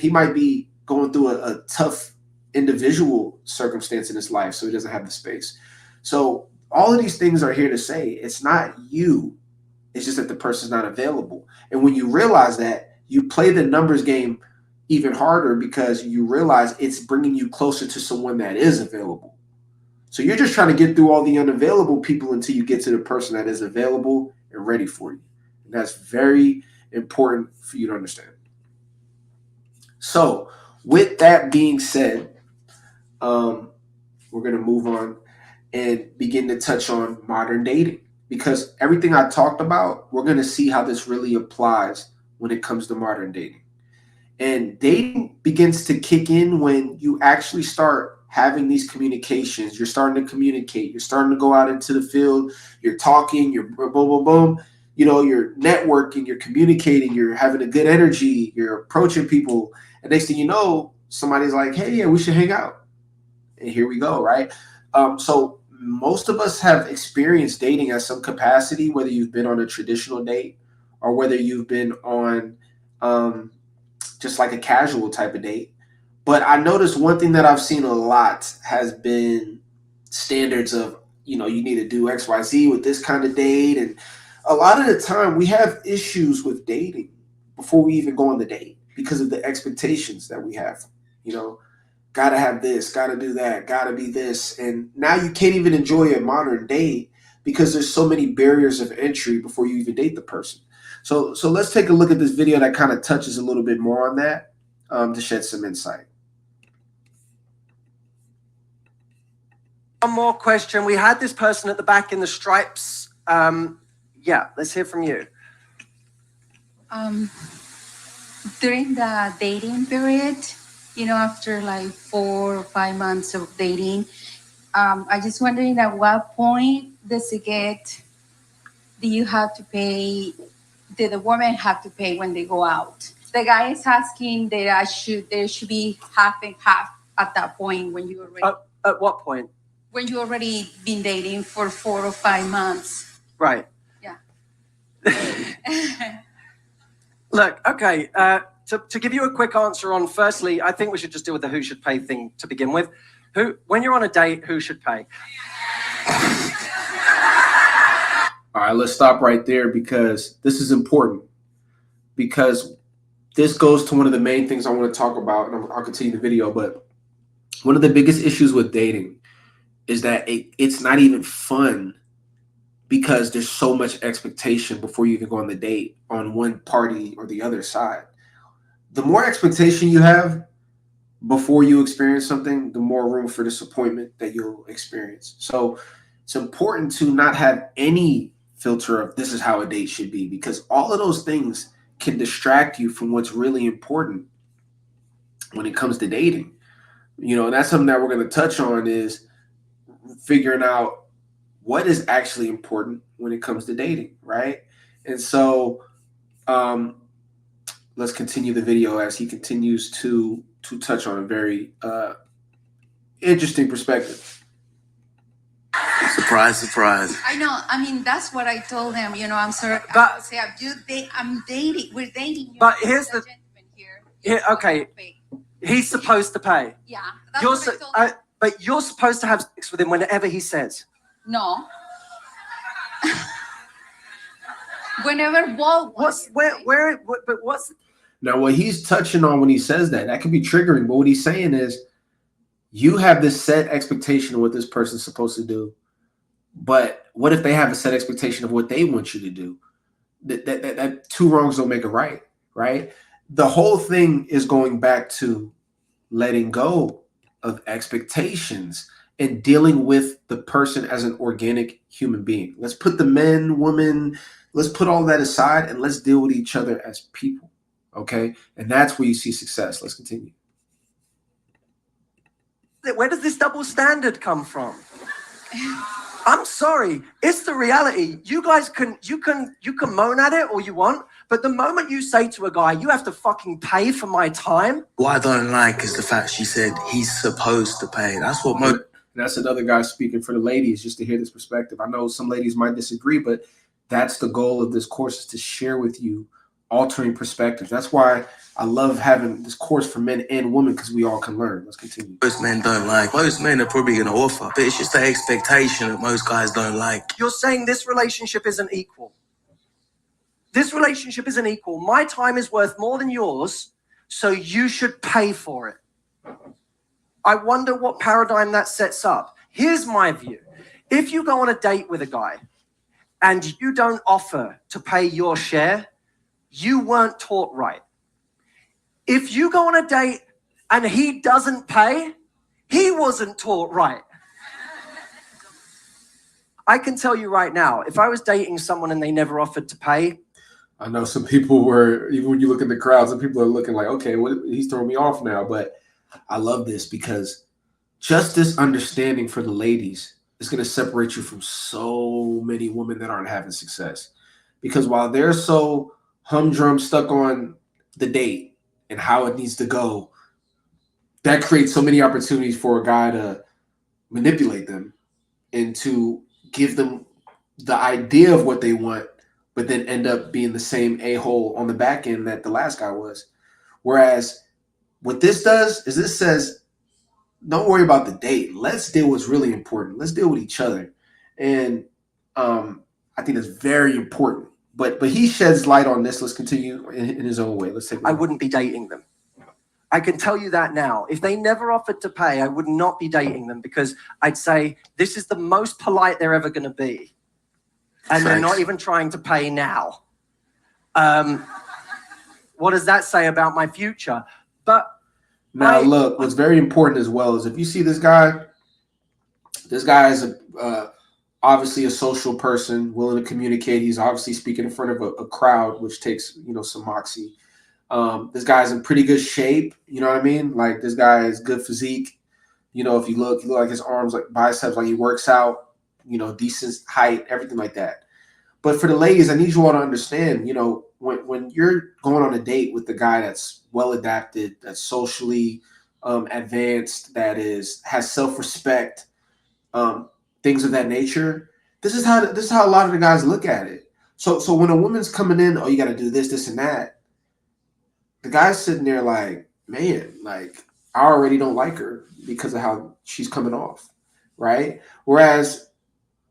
might be going through a tough individual circumstance in his life, so he doesn't have the space. So all of these things are here to say it's not you. It's just that the person's not available. And when you realize that, you play the numbers game even harder, because you realize it's bringing you closer to someone that is available. So you're just trying to get through all the unavailable people until you get to the person that is available and ready for you. And that's very important for you to understand. So with that being said, we're going to move on and begin to touch on modern dating, because everything I talked about, we're going to see how this really applies when it comes to modern dating. And dating begins to kick in when you actually start having these communications. You're starting to communicate. You're starting to go out into the field. You're talking. You're boom, boom, boom. You're networking. You're communicating. You're having a good energy. You're approaching people. And next thing you know, somebody's like, hey, yeah, we should hang out. And here we go, right? So most of us have experienced dating at some capacity, whether you've been on a traditional date or whether you've been on just like a casual type of date. But I noticed one thing that I've seen a lot has been standards of, you need to do XYZ with this kind of date. And a lot of the time we have issues with dating before we even go on the date because of the expectations that we have. Got to have this, got to do that, got to be this. And now you can't even enjoy a modern date because there's so many barriers of entry before you even date the person. So let's take a look at this video that kind of touches a little bit more on that to shed some insight. One more question. We had this person at the back in the stripes. Yeah, let's hear from you. During the dating period, after like 4 or 5 months of dating, I just wondering at what point do you have to pay, do the woman have to pay when they go out? The guy is asking that there should be half and half at that point when you already... At what point? When you already been dating for 4 or 5 months. Right. Yeah. Look, okay, to give you a quick answer on, firstly, I think we should just deal with the who should pay thing to begin with. When you're on a date, who should pay? All right, let's stop right there, because this is important, because this goes to one of the main things I want to talk about, and I'll continue the video. But one of the biggest issues with dating is that it's not even fun, because there's so much expectation before you even go on the date on one party or the other side. The more expectation you have before you experience something, the more room for disappointment that you'll experience. So it's important to not have any filter of this is how a date should be, because all of those things can distract you from what's really important when it comes to dating. And that's something that we're going to touch on is figuring out what is actually important when it comes to dating, right? And so let's continue the video as he continues to touch on a very interesting perspective. Surprise, surprise. I know. I mean, that's what I told him. I'm sorry. But- I say, I'm dating. We're dating. But here's the- gentleman here. Here, okay. He's supposed to pay. Yeah. That's You're what I su- told him. but you're supposed to have sex with him whenever he says. No. Whenever Walt What's wants, but what's Now, what he's touching on when he says that can be triggering. But what he's saying is, you have this set expectation of what this person's supposed to do. But what if they have a set expectation of what they want you to do? That two wrongs don't make a right, right? The whole thing is going back to letting go of expectations and dealing with the person as an organic human being. Let's put the men, woman, let's put all that aside and let's deal with each other as people. Okay. And that's where you see success. Let's continue. where does this double standard come from? I'm sorry, it's the reality. You guys you can moan at it all you want, but the moment you say to a guy, you have to fucking pay for my time. What I don't like is the fact she said he's supposed to pay. That's what most. That's another guy speaking for the ladies, just to hear this perspective. I know some ladies might disagree, but that's the goal of this course, is to share with you altering perspectives. That's why I love having this course for men and women, because we all can learn. Let's continue. Most men don't like. Most men are probably going to offer, but it's just the expectation that most guys don't like. You're saying this relationship isn't equal. This relationship isn't equal. My time is worth more than yours, so you should pay for it. I wonder what paradigm that sets up. Here's my view. If you go on a date with a guy and you don't offer to pay your share, you weren't taught right. If you go on a date and he doesn't pay, he wasn't taught right. I can tell you right now, if I was dating someone and they never offered to pay, I know some people were, even when you look in the crowd, some people are looking like, okay, he's throwing me off now. But I love this, because just this understanding for the ladies is going to separate you from so many women that aren't having success. Because while they're so humdrum stuck on the date and how it needs to go, that creates so many opportunities for a guy to manipulate them and to give them the idea of what they want, but then end up being the same a-hole on the back end that the last guy was. Whereas what this does is this says, don't worry about the date. Let's deal with what's really important. Let's deal with each other. And I think that's very important. But he sheds light on this. Let's continue in his own way. Let's take. I wouldn't be dating them. I can tell you that now. If they never offered to pay, I would not be dating them, because I'd say this is the most polite they're ever going to be. And they're not even trying to pay now. What does that say about my future? But now, look, what's very important as well is if you see this guy is obviously a social person, willing to communicate. He's obviously speaking in front of a crowd, which takes, some moxie. This guy's in pretty good shape. You know what I mean? Like, this guy is good physique. If you look like his arms, like biceps, like he works out, decent height, everything like that. But for the ladies, I need you all to understand, when you're going on a date with the guy that's well adapted, that's socially advanced, that has self-respect, things of that nature. This is how a lot of the guys look at it. So when a woman's coming in, oh, you got to do this, and that. The guy's sitting there like, man, like, I already don't like her because of how she's coming off, right? Whereas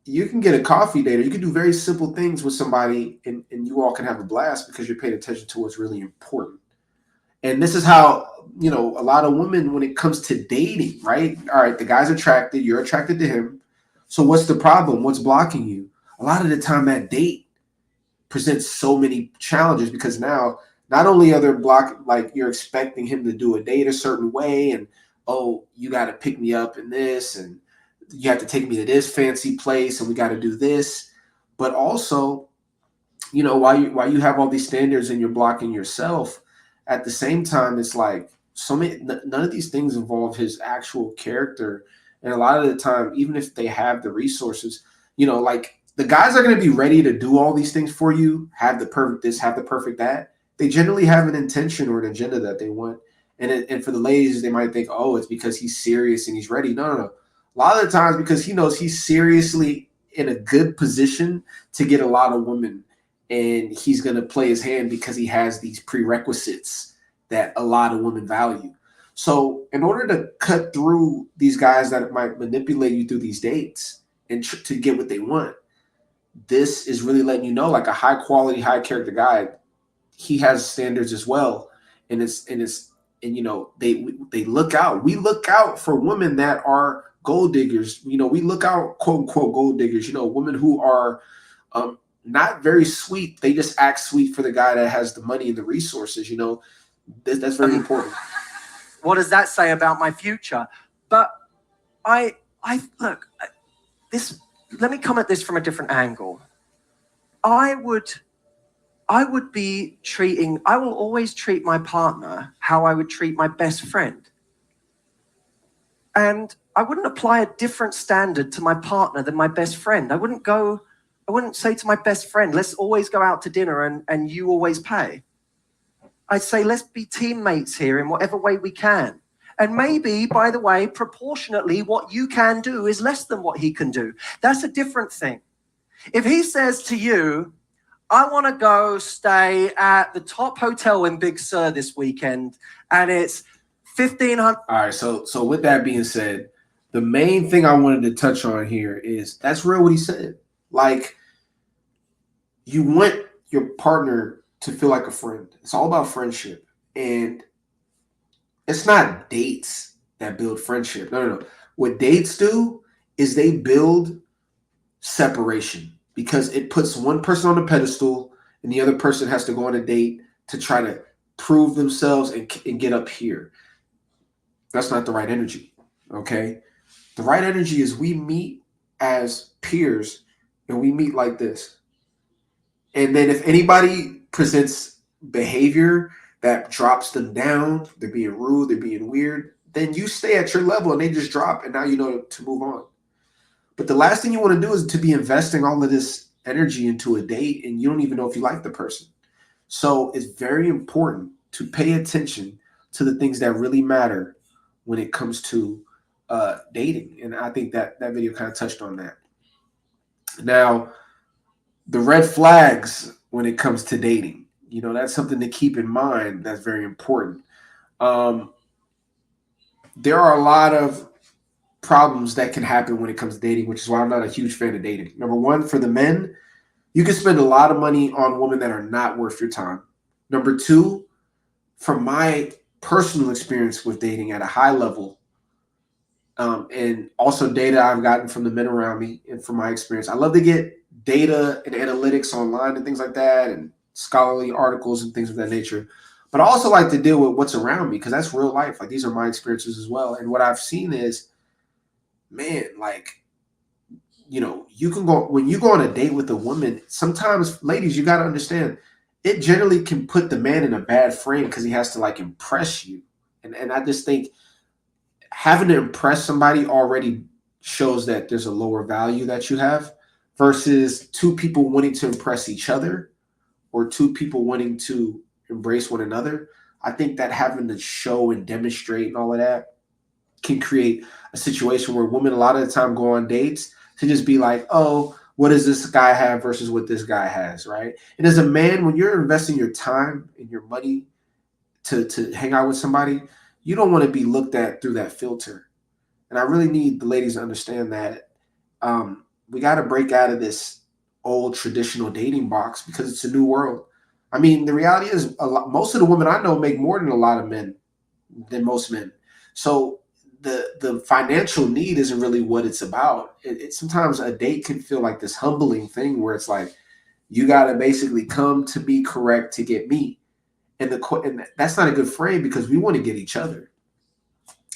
you can get a coffee date, or you can do very simple things with somebody, and you all can have a blast because you're paying attention to what's really important. And this is how, a lot of women, when it comes to dating, right? All right, the guy's attracted, you're attracted to him. So what's the problem? What's blocking you? A lot of the time that date presents so many challenges, because now not only are there like you're expecting him to do a date a certain way, and, oh, you got to pick me up in this, and you have to take me to this fancy place, and we got to do this. But also, while you have all these standards and you're blocking yourself, at the same time, it's like none of these things involve his actual character. And a lot of the time, even if they have the resources, like the guys are going to be ready to do all these things for you, have the perfect this, have the perfect that. They generally have an intention or an agenda that they want. And for the ladies, they might think, oh, it's because he's serious and he's ready. No. A lot of the times because he knows he's seriously in a good position to get a lot of women. And he's going to play his hand because he has these prerequisites that a lot of women value. So in order to cut through these guys that might manipulate you through these dates and to get what they want, this is really letting you know, like a high quality, high character guy, he has standards as well. And they look out. We look out for women that are gold diggers. We look out, quote unquote, gold diggers, women who are not very sweet. They just act sweet for the guy that has the money and the resources. That's very important. What does that say about my future? But I look, let me come at this from a different angle. I will always treat my partner how I would treat my best friend. And I wouldn't apply a different standard to my partner than my best friend. I wouldn't say to my best friend, let's always go out to dinner and you always pay. I'd say, let's be teammates here in whatever way we can. And maybe, by the way, proportionately, what you can do is less than what he can do. That's a different thing. If he says to you, I want to go stay at the top hotel in Big Sur this weekend, and it's $1,500. All right, so with that being said, the main thing I wanted to touch on here is that's real what he said. Like, you want your partner to feel like a friend. It's all about friendship. And it's not dates that build friendship. No. What dates do is they build separation because it puts one person on a pedestal and the other person has to go on a date to try to prove themselves and get up here. That's not the right energy, okay? The right energy is we meet as peers and we meet like this. And then if anybody presents behavior that drops them down, they're being rude, they're being weird, then you stay at your level and they just drop and now you know to move on. But the last thing you want to do is to be investing all of this energy into a date and you don't even know if you like the person. So it's very important to pay attention to the things that really matter when it comes to dating. And I think that video kind of touched on that. Now, the red flags when it comes to dating, that's something to keep in mind. That's very important. There are a lot of problems that can happen when it comes to dating, which is why I'm not a huge fan of dating. Number one, for the men, you can spend a lot of money on women that are not worth your time. Number two, from my personal experience with dating at a high level, and also data I've gotten from the men around me and from my experience, I love to get data and analytics online and things like that and scholarly articles and things of that nature. But I also like to deal with what's around me because that's real life. Like, these are my experiences as well. And what I've seen is, man, like, you can go, when you go on a date with a woman, sometimes, ladies, you got to understand, it generally can put the man in a bad frame because he has to like impress you. And I just think having to impress somebody already shows that there's a lower value that you have versus two people wanting to impress each other or two people wanting to embrace one another. I think that having to show and demonstrate and all of that can create a situation where women a lot of the time go on dates to just be like, oh, what does this guy have versus what this guy has, right? And as a man, when you're investing your time and your money to hang out with somebody, you don't want to be looked at through that filter. And I really need the ladies to understand that we got to break out of this old traditional dating box because it's a new world. I mean, the reality is most of the women I know make more than a lot of men, than most men. So the financial need isn't really what it's about. It sometimes a date can feel like this humbling thing where it's like, you got to basically come to be correct to get me. And that's not a good frame because we want to get each other.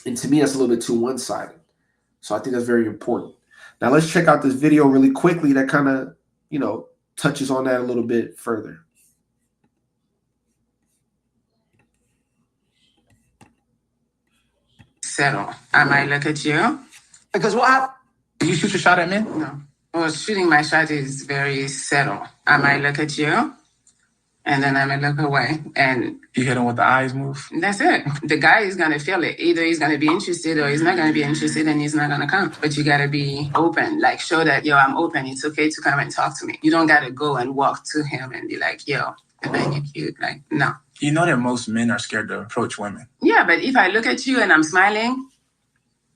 And to me, that's a little bit too one-sided. So I think that's very important. Now let's check out this video really quickly that kind of, touches on that a little bit further. settle. I might look at you. Because what happened? Do you shoot your shot at men? No. Well, shooting my shot is very subtle. I might look at you, and then I might look away, and You hit them with the eyes move. that's it. The guy is gonna feel it. Either he's gonna be interested or he's not gonna be interested, and he's not gonna come. But you gotta be open. Like, show that, yo, I'm open. It's okay to come and talk to me. You don't gotta go and walk to him and be like, yo, man, you're cute. Like, no. You know that most men are scared to approach women. Yeah, but if I look at you and I'm smiling,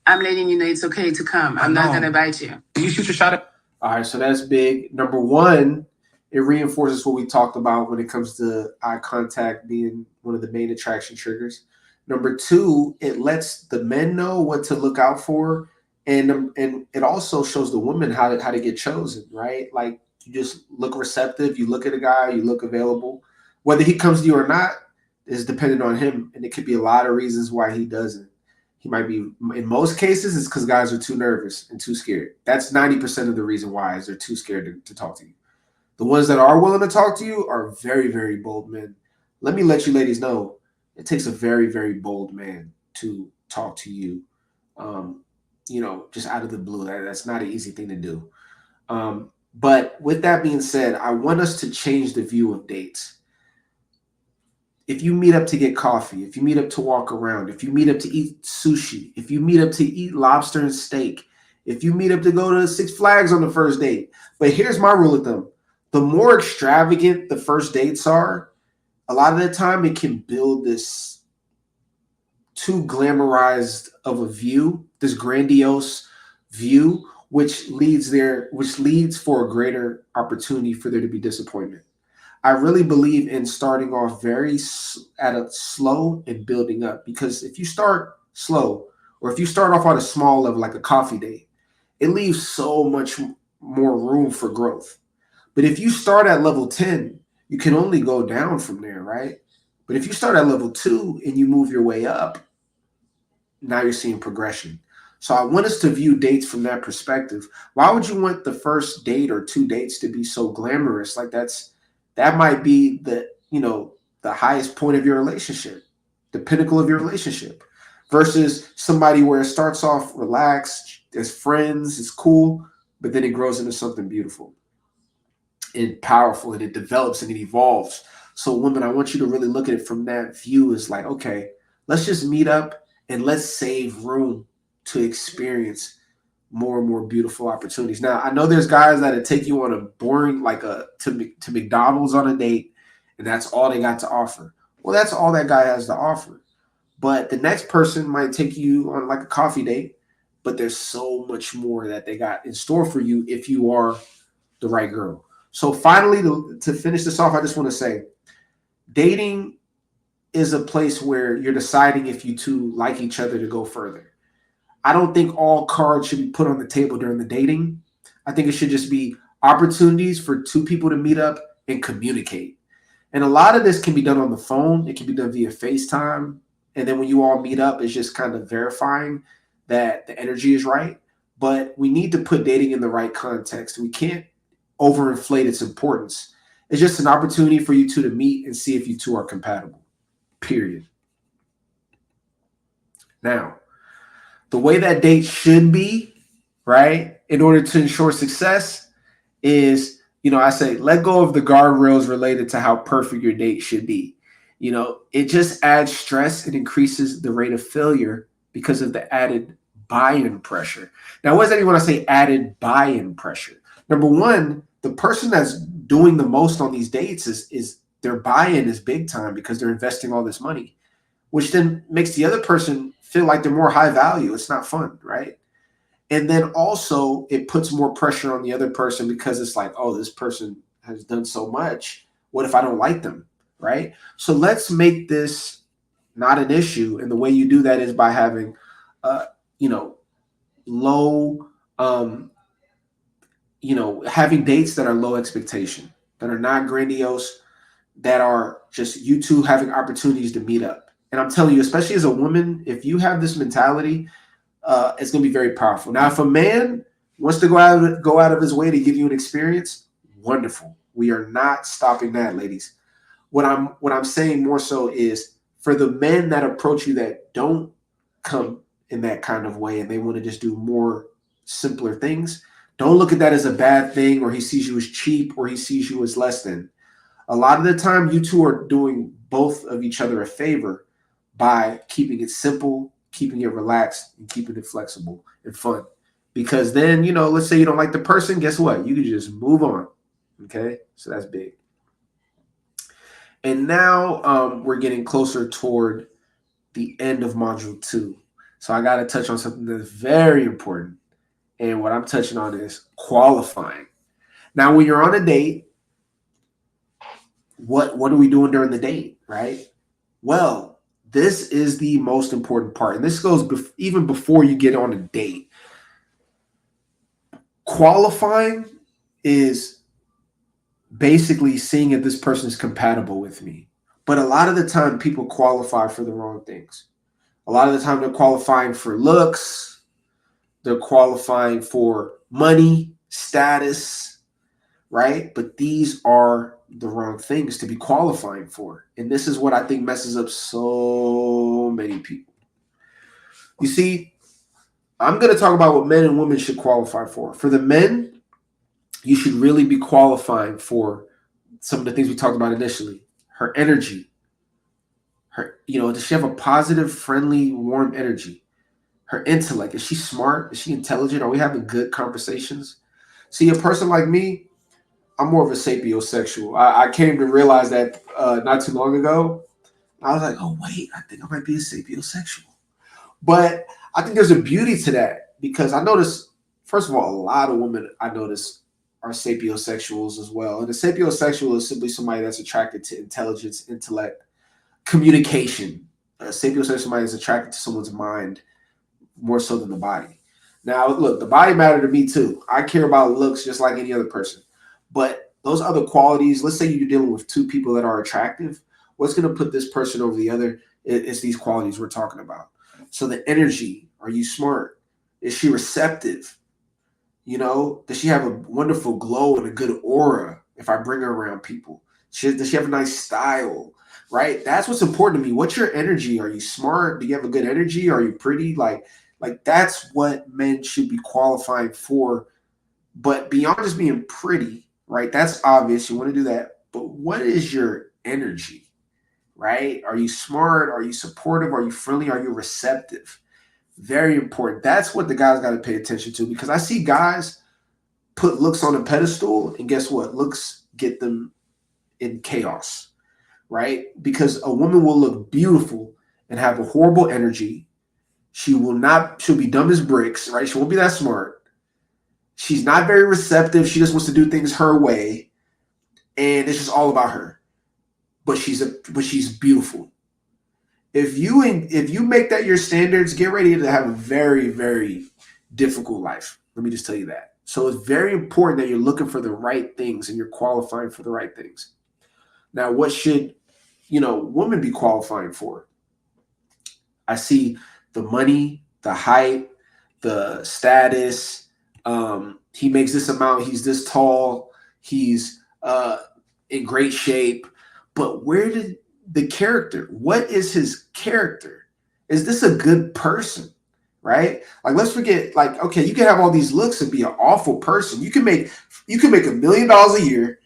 I'm letting you know it's okay to come. I'm not know. gonna bite you. Do you shoot your shot at? All right, so that's big. Number one, it reinforces what we talked about when it comes to eye contact being one of the main attraction triggers. Number two, it lets the men know what to look out for, and it also shows the woman how to get chosen, right? Like, you just look receptive, you look at a guy, you look available. Whether he comes to you or not is dependent on him, and it could be a lot of reasons why he doesn't. He might be, in most cases, it's because guys are too nervous and too scared. That's 90% of the reason why, is they're too scared to talk to you. The ones that are willing to talk to you are very, very bold men. Let me let you ladies know, it takes a very, very bold man to talk to you, just out of the blue. That's not an easy thing to do. But with that being said, I want us to change the view of dates. If you meet up to get coffee, if you meet up to walk around, if you meet up to eat sushi, if you meet up to eat lobster and steak, if you meet up to go to Six Flags on the first date. But here's my rule of thumb. The more extravagant the first dates are, a lot of the time it can build this too glamorized of a view, this grandiose view, which leads for a greater opportunity for there to be disappointment. I really believe in starting off at a slow and building up, because if you start slow, or if you start off on a small level, like a coffee date, it leaves so much more room for growth. But if you start at level 10, you can only go down from there, right? But if you start at level 2 and you move your way up, now you're seeing progression. So I want us to view dates from that perspective. Why would you want the first date or 2 dates to be so glamorous? Like, that might be the highest point of your relationship, the pinnacle of your relationship, versus somebody where it starts off relaxed, as friends, it's cool, but then it grows into something beautiful and powerful, and it develops and it evolves. So women, I want you to really look at it from that view, is like, okay, let's just meet up and let's save room to experience more and more beautiful opportunities. Now, I know there's guys that take you on a boring, to McDonald's on a date, and that's all they got to offer. Well, that's all that guy has to offer. But the next person might take you on like a coffee date, but there's so much more that they got in store for you if you are the right girl. So finally, to finish this off, I just want to say, dating is a place where you're deciding if you two like each other to go further. I don't think all cards should be put on the table during the dating. I think it should just be opportunities for 2 people to meet up and communicate. And a lot of this can be done on the phone. It can be done via FaceTime. And then when you all meet up, it's just kind of verifying that the energy is right. But we need to put dating in the right context. We can't overinflate its importance. It's just an opportunity for you two to meet and see if you two are compatible, period. Now, the way that date should be, right, in order to ensure success is, I say, let go of the guardrails related to how perfect your date should be. It just adds stress and increases the rate of failure because of the added buy-in pressure. Now, what does that mean when I say added buy-in pressure? Number one, the person that's doing the most on these dates is their buy-in is big time because they're investing all this money, which then makes the other person feel like they're more high value. It's not fun, right? And then also it puts more pressure on the other person because it's like, oh, this person has done so much. What if I don't like them, right? So let's make this not an issue. And the way you do that is by having, having dates that are low expectation, that are not grandiose, that are just you two having opportunities to meet up. And I'm telling you, especially as a woman, if you have this mentality, it's going to be very powerful. Now, if a man wants to go out of his way to give you an experience, wonderful. We are not stopping that, ladies. What I'm saying more so is for the men that approach you that don't come in that kind of way and they want to just do more simpler things, don't look at that as a bad thing, or he sees you as cheap, or he sees you as less than. A lot of the time, you two are doing both of each other a favor by keeping it simple, keeping it relaxed, and keeping it flexible and fun. Because then, let's say you don't like the person, guess what? You can just move on. Okay? So that's big. And now we're getting closer toward the end of module 2. So I got to touch on something that's very important. And what I'm touching on is qualifying. Now, when you're on a date, what are we doing during the date, right? Well, this is the most important part. And this goes even before you get on a date. Qualifying is basically seeing if this person is compatible with me. But a lot of the time, people qualify for the wrong things. A lot of the time, they're qualifying for looks. They're qualifying for money, status, right? But these are the wrong things to be qualifying for. And this is what I think messes up so many people. You see, I'm going to talk about what men and women should qualify for. For the men, you should really be qualifying for some of the things we talked about initially. Her energy. Does she have a positive, friendly, warm energy? Her intellect. Is she smart? Is she intelligent? Are we having good conversations? See, a person like me, I'm more of a sapiosexual. I came to realize that not too long ago. I was like, oh, wait, I think I might be a sapiosexual. But I think there's a beauty to that because I notice, first of all, a lot of women I notice are sapiosexuals as well. And a sapiosexual is simply somebody that's attracted to intelligence, intellect, communication. A sapiosexual is somebody that's attracted to someone's mind more so than the body. Now, look, the body matter to me too. I care about looks just like any other person. But those other qualities, let's say you're dealing with two people that are attractive, what's going to put this person over the other is these qualities we're talking about. So the energy, are you smart? Is she receptive? Does she have a wonderful glow and a good aura if I bring her around people? Does she have a nice style, right? That's what's important to me. What's your energy? Are you smart? Do you have a good energy? Are you pretty? Like that's what men should be qualifying for. But beyond just being pretty, right? That's obvious. You want to do that. But what is your energy, right? Are you smart? Are you supportive? Are you friendly? Are you receptive? Very important. That's what the guys got to pay attention to because I see guys put looks on a pedestal and guess what? Looks get them in chaos, right? Because a woman will look beautiful and have a horrible energy. She'll be dumb as bricks, right? She won't be that smart. She's not very receptive. She just wants to do things her way. And it's just all about her. But she's beautiful. If you make that your standards, get ready to have a very, very difficult life. Let me just tell you that. So it's very important that you're looking for the right things and you're qualifying for the right things. Now, what should, women be qualifying for? I see the money, the height, the status. He makes this amount. He's this tall. He's in great shape. But where did the character? What is his character? Is this a good person? Right? Like, let's forget. Like, okay, you can have all these looks and be an awful person. You can make $1 million a year,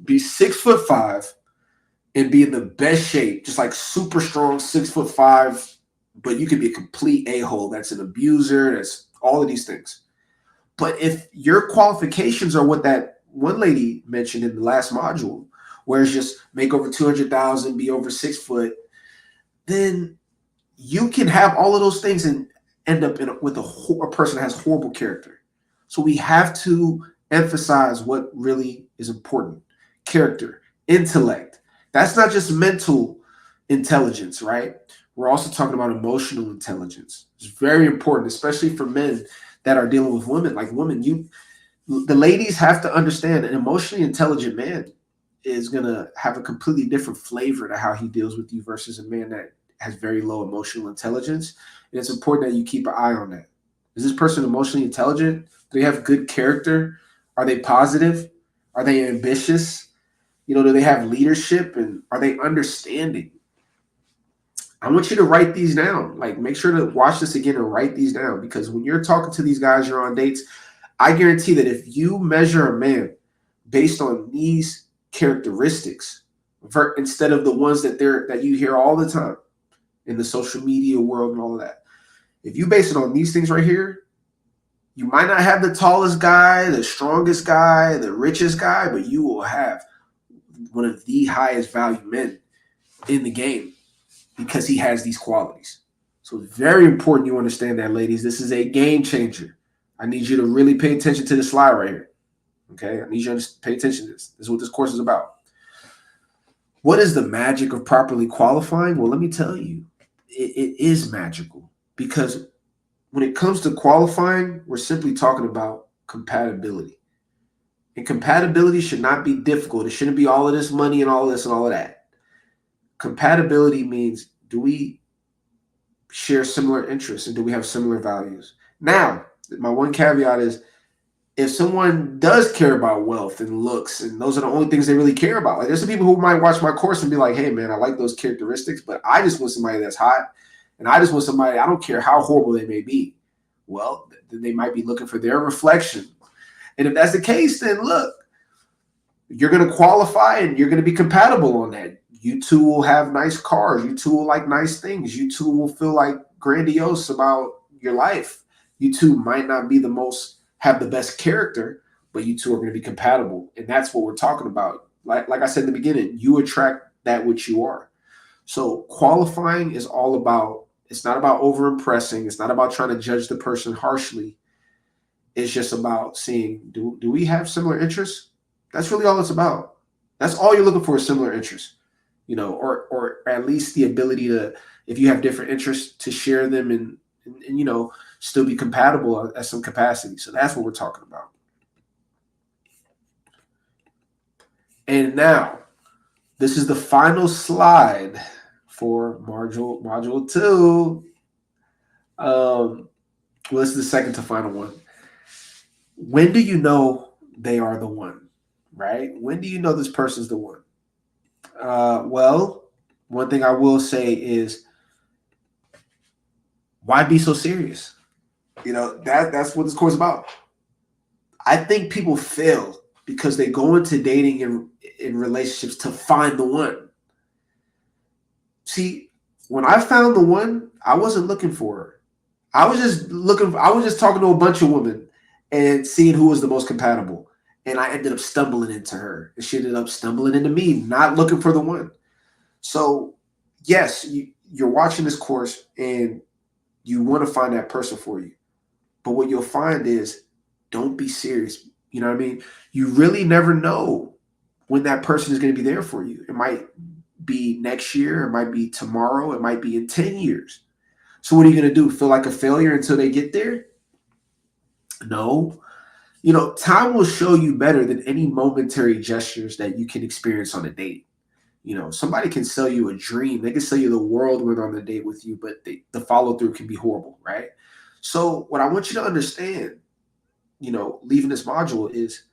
be 6'5", and be in the best shape, just like super strong, 6'5". But you could be a complete a-hole. That's an abuser. That's all of these things. But if your qualifications are what that one lady mentioned in the last module, where it's just make over 200,000, be over 6 foot, then you can have all of those things and end up with a person that has horrible character. So we have to emphasize what really is important. Character, intellect. That's not just mental intelligence, right? We're also talking about emotional intelligence. It's very important, especially for men that are dealing with women. Like women, the ladies have to understand an emotionally intelligent man is going to have a completely different flavor to how he deals with you versus a man that has very low emotional intelligence. And it's important that you keep an eye on that. Is this person emotionally intelligent? Do they have good character? Are they positive? Are they ambitious? Do they have leadership and are they understanding? I want you to write these down. Like, make sure to watch this again and write these down, because when you're talking to these guys, you're on dates. I guarantee that if you measure a man based on these characteristics, instead of the ones that you hear all the time in the social media world and all of that, if you base it on these things right here, you might not have the tallest guy, the strongest guy, the richest guy, but you will have one of the highest value men in the game because he has these qualities. So it's very important you understand that, ladies. This is a game changer. I need you to really pay attention to the slide right here. Okay? I need you to pay attention to this. This is what this course is about. What is the magic of properly qualifying? Well, let me tell you, it is magical, because when it comes to qualifying, we're simply talking about compatibility. And compatibility should not be difficult. It shouldn't be all of this money and all of this and all of that. Compatibility means, do we share similar interests and do we have similar values? Now, my one caveat is, if someone does care about wealth and looks, and those are the only things they really care about. Like, there's some people who might watch my course and be like, hey, man, I like those characteristics, but I just want somebody that's hot. And I just want somebody, I don't care how horrible they may be. Well, they might be looking for their reflection. And if that's the case, then look, you're going to qualify and you're going to be compatible on that. You two will have nice cars. You two will like nice things. You two will feel like grandiose about your life. You two might not be have the best character, but you two are going to be compatible. And that's what we're talking about. Like I said in the beginning, you attract that which you are. So qualifying is all about, it's not about over impressing. It's not about trying to judge the person harshly. It's just about seeing, do we have similar interests? That's really all it's about. That's all you're looking for, is similar interests, or at least the ability to, if you have different interests, to share them and still be compatible at some capacity. So that's what we're talking about. And now, this is the final slide for module 2. Well, this is the second to final one. When do you know they are the one, right? When do you know this person's the one? Well, one thing I will say is, why be so serious? That's what this course is about. I think people fail because they go into dating in relationships to find the one. See, when I found the one, I wasn't looking for her. I was just talking to a bunch of women and seeing who was the most compatible. And I ended up stumbling into her. And she ended up stumbling into me, not looking for the one. So, yes, you're watching this course and you want to find that person for you. But what you'll find is, don't be serious. You know what I mean? You really never know when that person is going to be there for you. It might be next year. It might be tomorrow. It might be in 10 years. So what are you going to do? Feel like a failure until they get there? No. Time will show you better than any momentary gestures that you can experience on a date. Somebody can sell you a dream. They can sell you the world when on the date with you, but the follow through can be horrible, right? So what I want you to understand, leaving this module, is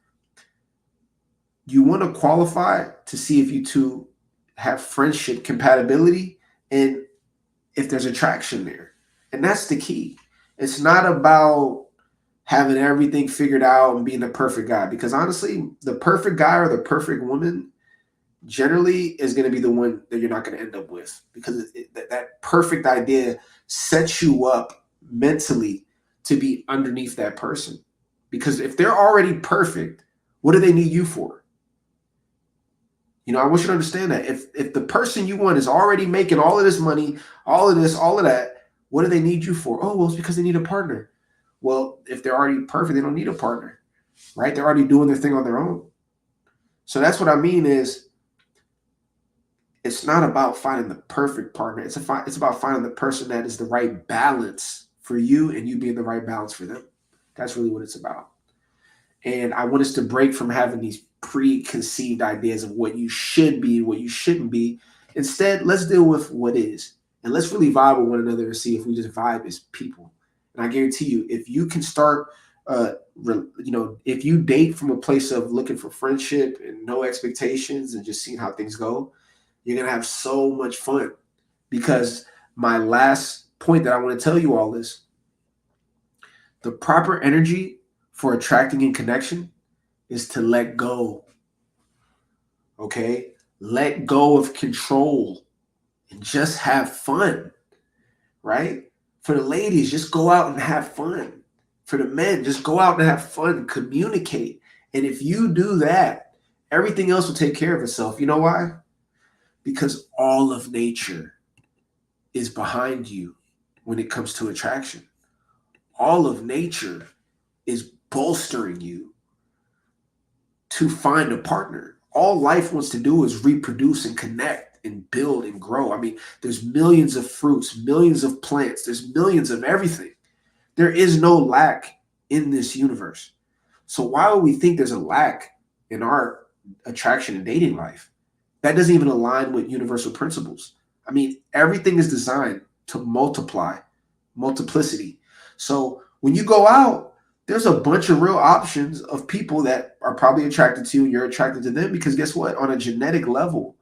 you want to qualify to see if you two have friendship compatibility and if there's attraction there. And that's the key. It's not about having everything figured out and being the perfect guy, because honestly, the perfect guy or the perfect woman generally is going to be the one that you're not going to end up with, because that perfect idea sets you up mentally to be underneath that person. Because if they're already perfect, what do they need you for? I want you to understand that if the person you want is already making all of this money, all of this, all of that, what do they need you for? Oh, well, it's because they need a partner. Well, if they're already perfect, they don't need a partner, right? They're already doing their thing on their own. So that's what I mean is, it's not about finding the perfect partner. It's about finding the person that is the right balance for you and you being the right balance for them. That's really what it's about. And I want us to break from having these preconceived ideas of what you should be, what you shouldn't be. Instead, let's deal with what is. And let's really vibe with one another and see if we just vibe as people. And I guarantee you, if you can start, if you date from a place of looking for friendship and no expectations and just seeing how things go, you're going to have so much fun, because my last point that I want to tell you all is the proper energy for attracting and connection is to let go. Okay? Let go of control and just have fun, right? For the ladies, just go out and have fun. For the men, just go out and have fun, communicate. And if you do that, everything else will take care of itself. You know why? Because all of nature is behind you when it comes to attraction. All of nature is bolstering you to find a partner. All life wants to do is reproduce and connect and build and grow. I mean, there's millions of fruits, millions of plants, there's millions of everything. There is no lack in this universe. So why would we think there's a lack in our attraction and dating life? That doesn't even align with universal principles. I mean, everything is designed to multiply, multiplicity. So when you go out, there's a bunch of real options of people that are probably attracted to you and you're attracted to them, because guess what? On a genetic level,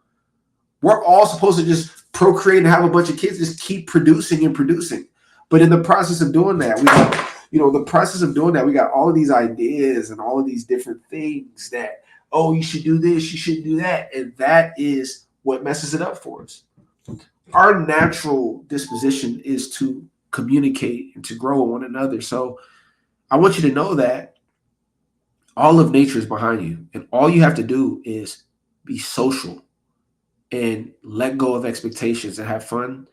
we're all supposed to just procreate and have a bunch of kids, just keep producing and producing. But in the process of doing that, we got, we got all of these ideas and all of these different things that, oh, you should do this, you shouldn't do that. And that is what messes it up for us. Our natural disposition is to communicate and to grow with one another. So I want you to know that all of nature is behind you. And all you have to do is be social and let go of expectations and have fun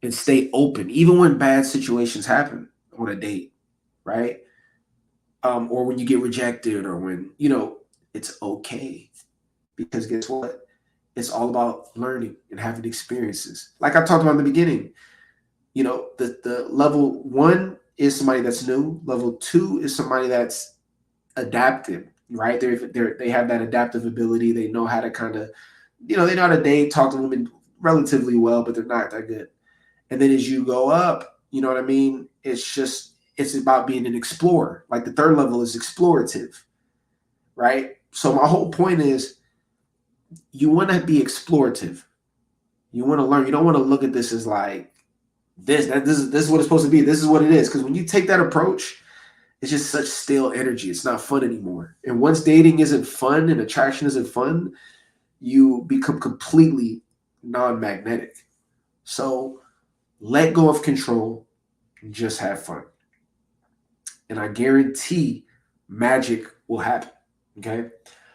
and stay open, even when bad situations happen on a date, right? Or when you get rejected, or when, it's okay. Because guess what? It's all about learning and having experiences. Like I talked about in the beginning, the level 1 is somebody that's new. Level 2 is somebody that's adaptive, right? They have that adaptive ability. They know how to kind of, they know how to date, talk to women relatively well, but they're not that good. And then as you go up, you know what I mean? It's about being an explorer. Like the 3rd level is explorative, right? So my whole point is you want to be explorative. You want to learn. You don't want to look at this as like this is what it's supposed to be. This is what it is. Because when you take that approach, it's just such stale energy. It's not fun anymore. And once dating isn't fun and attraction isn't fun, you become completely non-magnetic. So let go of control and just have fun. And I guarantee magic will happen. Okay.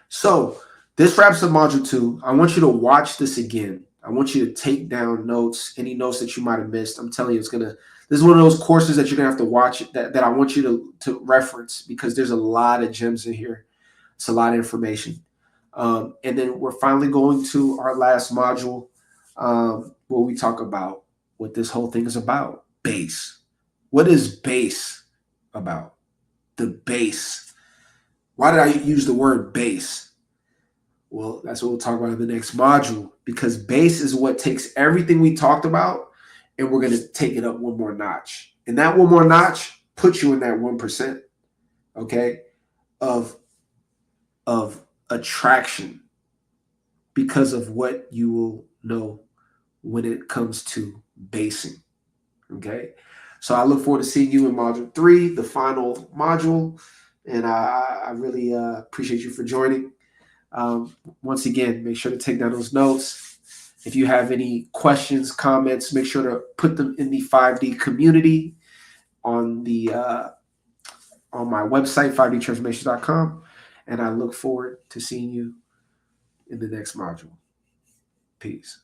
So this wraps up module 2. I want you to watch this again. I want you to take down notes, any notes that you might have missed. I'm telling you, this is one of those courses that you're gonna have to watch that I want you to reference, because there's a lot of gems in here. It's a lot of information. And then we're finally going to our last module, where we talk about what this whole thing is about. Base. What is base about? The base. Why did I use the word base? Well, that's what we'll talk about in the next module, because base is what takes everything we talked about and we're going to take it up one more notch. And that one more notch puts you in that 1%, okay, of attraction, because of what you will know when it comes to basing, okay? So I look forward to seeing you in module 3, the final module, and I really appreciate you for joining. Once again, make sure to take down those notes. If you have any questions, comments, make sure to put them in the 5D community on my website, 5dtransformations.com. And I look forward to seeing you in the next module. Peace.